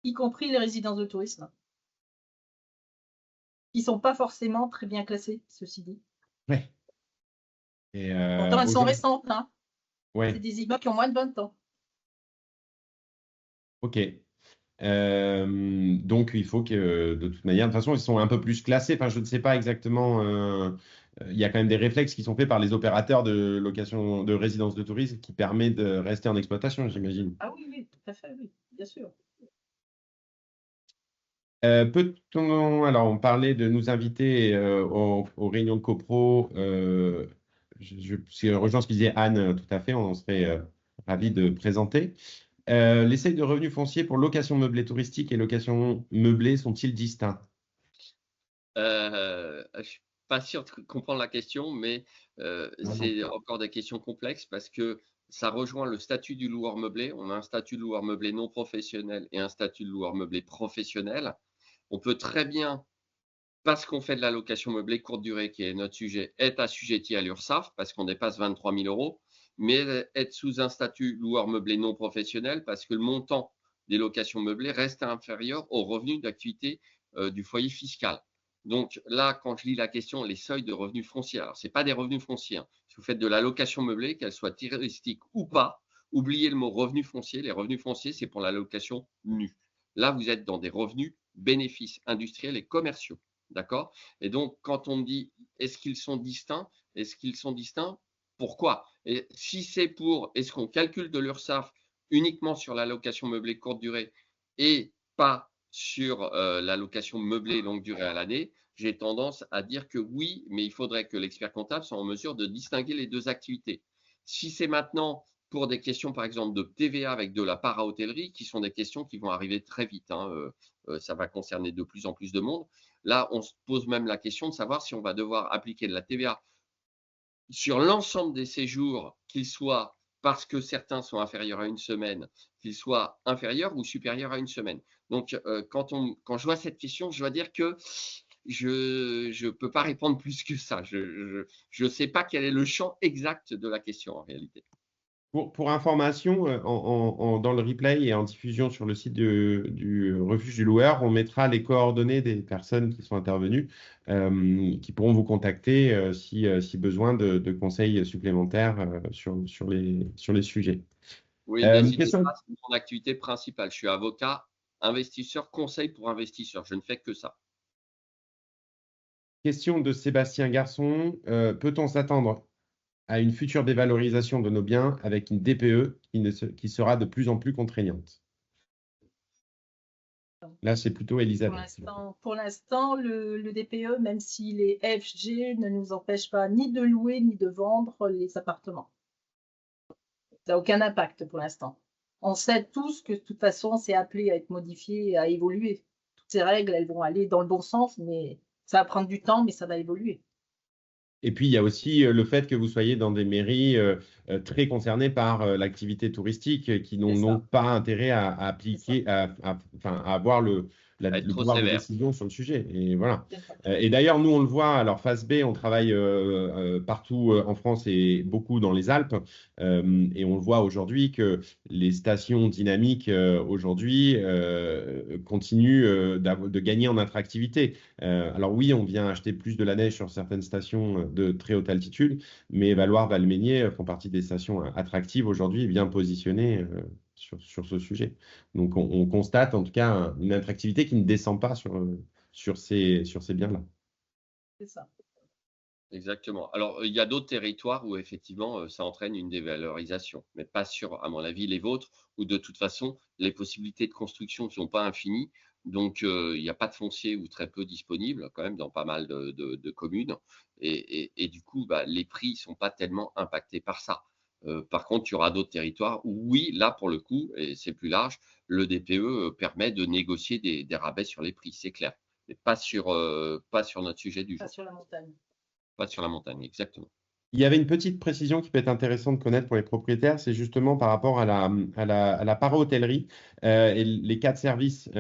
y compris les résidences de tourisme, qui ne sont pas forcément très bien classées, ceci dit. Ouais. Et Pourtant, elles sont aujourd'hui, récentes. Hein. ouais, C'est des immeubles qui ont moins de 20 ans. ok. Donc, il faut que, de toute manière, de toute façon, ils sont un peu plus classés. Enfin, je ne sais pas exactement. Il y a quand même des réflexes qui sont faits par les opérateurs de location de résidences de tourisme qui permettent de rester en exploitation, j'imagine. Ah oui, oui, tout à fait, oui, bien sûr. Alors, on parlait de nous inviter aux réunions de copro. Je rejoins ce que disait Anne, tout à fait. On serait ravis de présenter. Les seuils de revenus fonciers pour location meublée touristique et location meublée sont-ils distincts? Je ne suis pas sûr de comprendre la question, mais c'est encore des questions complexes parce que ça rejoint le statut du loueur meublé. On a un statut de loueur meublé non professionnel et un statut de loueur meublé professionnel. On peut très bien, parce qu'on fait de la location meublée courte durée, qui est notre sujet, être assujetti à l'URSSAF parce qu'on dépasse 23 000 €, mais être sous un statut loueur meublé non professionnel parce que le montant des locations meublées reste inférieur aux revenus d'activité du foyer fiscal. Donc là, quand je lis la question, les seuils de revenus fonciers, alors ce n'est pas des revenus fonciers. Hein. Si vous faites de la location meublée, qu'elle soit touristique ou pas, oubliez le mot revenus fonciers. Les revenus fonciers, c'est pour la location nue. Là, vous êtes dans des revenus bénéfices industriels et commerciaux. D'accord? Et donc, quand on me dit est-ce qu'ils sont distincts? Est-ce qu'ils sont distincts? Pourquoi? Et si c'est est-ce qu'on calcule de l'URSSAF uniquement sur la location meublée courte durée et pas sur la location meublée longue durée à l'année, j'ai tendance à dire que oui, mais il faudrait que l'expert comptable soit en mesure de distinguer les deux activités. Si c'est maintenant pour des questions, par exemple, de TVA avec de la para-hôtellerie, qui sont des questions qui vont arriver très vite, hein, ça va concerner de plus en plus de monde. Là, on se pose même la question de savoir si on va devoir appliquer de la TVA sur l'ensemble des séjours, qu'ils soient parce que certains sont inférieurs à une semaine, qu'ils soient inférieurs ou supérieurs à une semaine. Donc, quand je vois cette question, je dois dire que je ne peux pas répondre plus que ça. Je ne sais pas quel est le champ exact de la question en réalité. Pour information, dans le replay et en diffusion sur le site du refuge du loueur, on mettra les coordonnées des personnes qui sont intervenues, qui pourront vous contacter si besoin de conseils supplémentaires sur les sujets. Oui, n'hésitez Question, pas, c'est mon activité principale. Je suis avocat, investisseur, conseil pour investisseurs. Je ne fais que ça. question de Sébastien Garçon. Peut-on s'attendre à une future dévalorisation de nos biens avec une DPE qui sera de plus en plus contraignante? Là, c'est plutôt Elisabeth. Pour l'instant, le DPE, même s'il est FG, ne nous empêche pas ni de louer ni de vendre les appartements. Ça n'a aucun impact pour l'instant. On sait tous que de toute façon, c'est appelé à être modifié et à évoluer. Toutes ces règles, elles vont aller dans le bon sens, mais ça va prendre du temps, mais ça va évoluer. Et puis, il y a aussi le fait que vous soyez dans des mairies très concernées par l'activité touristique qui n'ont donc pas intérêt à appliquer, enfin, à avoir le pouvoir de décision sur le sujet. Et voilà. Et d'ailleurs, nous, on le voit, alors Phase B, on travaille partout en France et beaucoup dans les Alpes. Et on le voit aujourd'hui que les stations dynamiques aujourd'hui continuent de gagner en attractivité. Alors oui, on vient acheter plus de la neige sur certaines stations de très haute altitude, mais Valloires, Valménier font partie des stations attractives aujourd'hui, bien positionnées sur ce sujet. Donc on constate en tout cas une attractivité qui ne descend pas sur ces biens-là. C'est ça. Exactement. Alors, il y a d'autres territoires où effectivement, ça entraîne une dévalorisation, mais pas sur, à mon avis, les vôtres, où de toute façon, les possibilités de construction ne sont pas infinies. Donc, il n'y a pas de foncier ou très peu disponible quand même dans pas mal de communes. Et du coup, bah, les prix ne sont pas tellement impactés par ça. Par contre, il y aura d'autres territoires où oui, là pour le coup, et c'est plus large, le DPE permet de négocier des rabais sur les prix, c'est clair. Mais pas sur notre sujet du Pas jour, sur la montagne. pas sur la montagne, exactement. Il y avait une petite précision qui peut être intéressante de connaître pour les propriétaires, c'est justement par rapport à la para-hôtellerie et les cas de service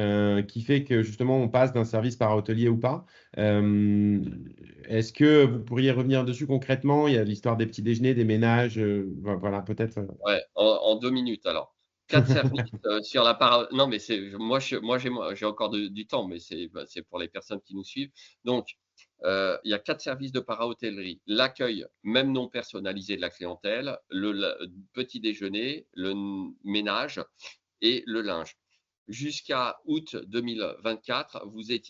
qui fait que justement on passe d'un service para-hôtelier ou pas. Est-ce que vous pourriez revenir dessus concrètement? Il y a l'histoire des petits déjeuners, des ménages, voilà, peut-être. Ouais, en 2 minutes alors. 4 services, sur la para non, mais c'est j'ai encore du temps, mais c'est pour les personnes qui nous suivent. Donc, il y a 4 services de para-hôtellerie. L'accueil, même non personnalisé de la clientèle, le petit déjeuner, le ménage et le linge. Jusqu'à août 2024,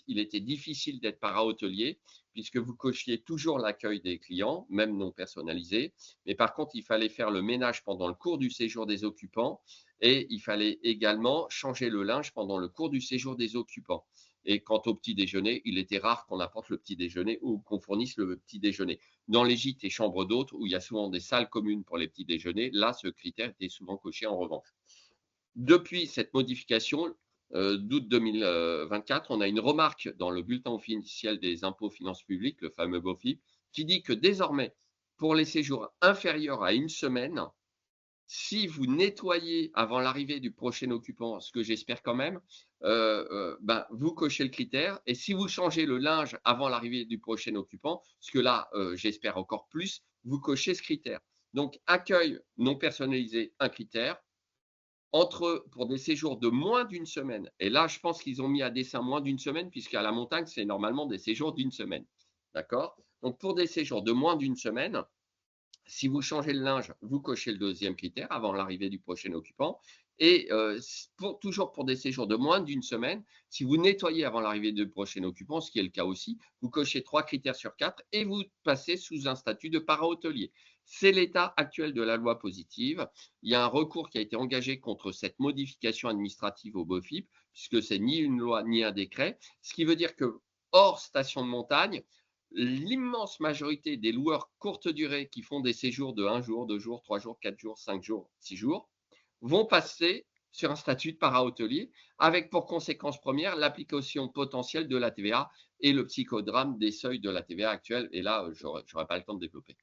il était difficile d'être para-hôtelier puisque vous cochiez toujours l'accueil des clients, même non personnalisé. Mais par contre, il fallait faire le ménage pendant le cours du séjour des occupants et il fallait également changer le linge pendant le cours du séjour des occupants. Et quant au petit déjeuner, il était rare qu'on apporte le petit déjeuner ou qu'on fournisse le petit déjeuner. Dans les gîtes et chambres d'hôtes, où il y a souvent des salles communes pour les petits déjeuners, là, ce critère était souvent coché en revanche. Depuis cette modification d'août 2024, on a une remarque dans le bulletin officiel des impôts finances publiques, le fameux BOFIP, qui dit que désormais, pour les séjours inférieurs à une semaine, si vous nettoyez avant l'arrivée du prochain occupant, ce que j'espère quand même, ben, vous cochez le critère. Et si vous changez le linge avant l'arrivée du prochain occupant, ce que là, j'espère encore plus, vous cochez ce critère. Donc, accueil non personnalisé, un critère pour des séjours de moins d'une semaine, et là, je pense qu'ils ont mis à dessein moins d'une semaine, puisqu'à la montagne, c'est normalement des séjours d'une semaine. D'accord? Donc, pour des séjours de moins d'une semaine, si vous changez le linge, vous cochez le deuxième critère avant l'arrivée du prochain occupant. Et toujours pour des séjours de moins d'une semaine, si vous nettoyez avant l'arrivée du prochain occupant, ce qui est le cas aussi, vous cochez 3 critères sur 4 et vous passez sous un statut de para-hôtelier. C'est l'état actuel de la loi positive. Il y a un recours qui a été engagé contre cette modification administrative au BOFIP, puisque c'est ni une loi ni un décret, ce qui veut dire que hors station de montagne, l'immense majorité des loueurs courte durée qui font des séjours de 1 jour, 2 jours, 3 jours, 4 jours, 5 jours, 6 jours, vont passer sur un statut de para-hôtelier avec pour conséquence première l'application potentielle de la TVA et le psychodrame des seuils de la TVA actuelle. Et là, je n'aurai pas le temps de développer.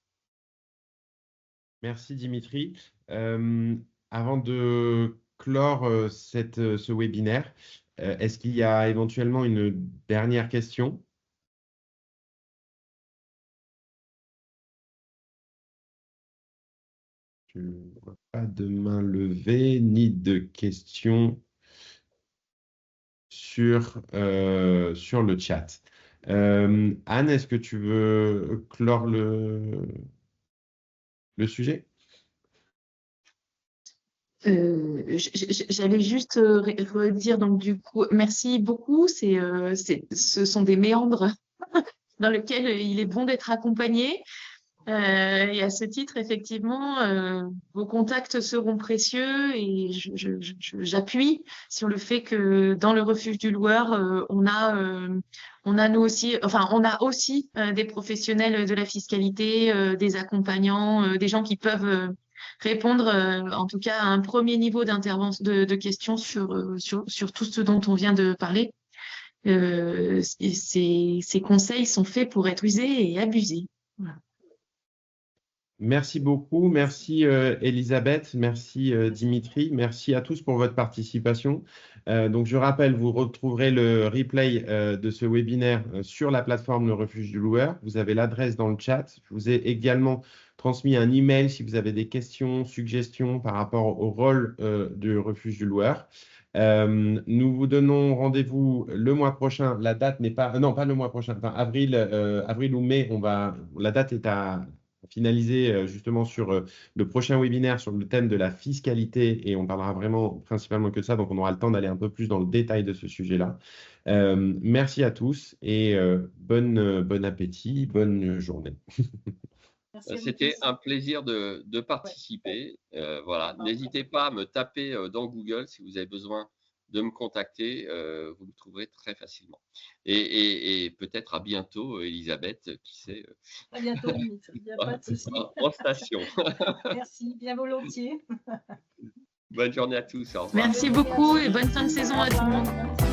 Merci Dimitri. Avant de clore ce webinaire, est-ce qu'il y a éventuellement une dernière question? Je ne vois pas de main levée ni de questions sur le chat. Anne, est-ce que tu veux clore le sujet? J'allais juste redire, donc du coup, merci beaucoup. Ce sont des méandres dans lesquels il est bon d'être accompagné. Et à ce titre, effectivement, vos contacts seront précieux et j'appuie sur le fait que dans le refuge du loueur, on a nous aussi, enfin, on a aussi des professionnels de la fiscalité, des accompagnants, des gens qui peuvent répondre, en tout cas, à un premier niveau d'intervention, de questions sur tout ce dont on vient de parler. Ces conseils sont faits pour être usés et abusés. Voilà. Merci beaucoup, merci Elisabeth, merci Dimitri, merci à tous pour votre participation. Donc je rappelle, vous retrouverez le replay de ce webinaire sur la plateforme Le Refuge du Loueur. Vous avez l'adresse dans le chat. Je vous ai également transmis un email si vous avez des questions, suggestions par rapport au rôle du Refuge du Loueur. Nous vous donnons rendez-vous le mois prochain. La date n'est pas, non, pas le mois prochain, enfin avril ou mai. La date est à finaliser justement sur le prochain webinaire sur le thème de la fiscalité et on parlera vraiment principalement que de ça, donc on aura le temps d'aller un peu plus dans le détail de ce sujet-là. Merci à tous et bon appétit, bonne journée. C'était un plaisir de participer. Voilà. N'hésitez pas à me taper dans Google si vous avez besoin de me contacter. Vous me trouverez très facilement. Et peut-être à bientôt, Elisabeth, qui sait, À bientôt, Dimitri. Il n'y a pas de souci. en station. Merci, bien volontiers. Bonne journée à tous. Au revoir. Merci beaucoup et bonne fin de saison à tout le monde.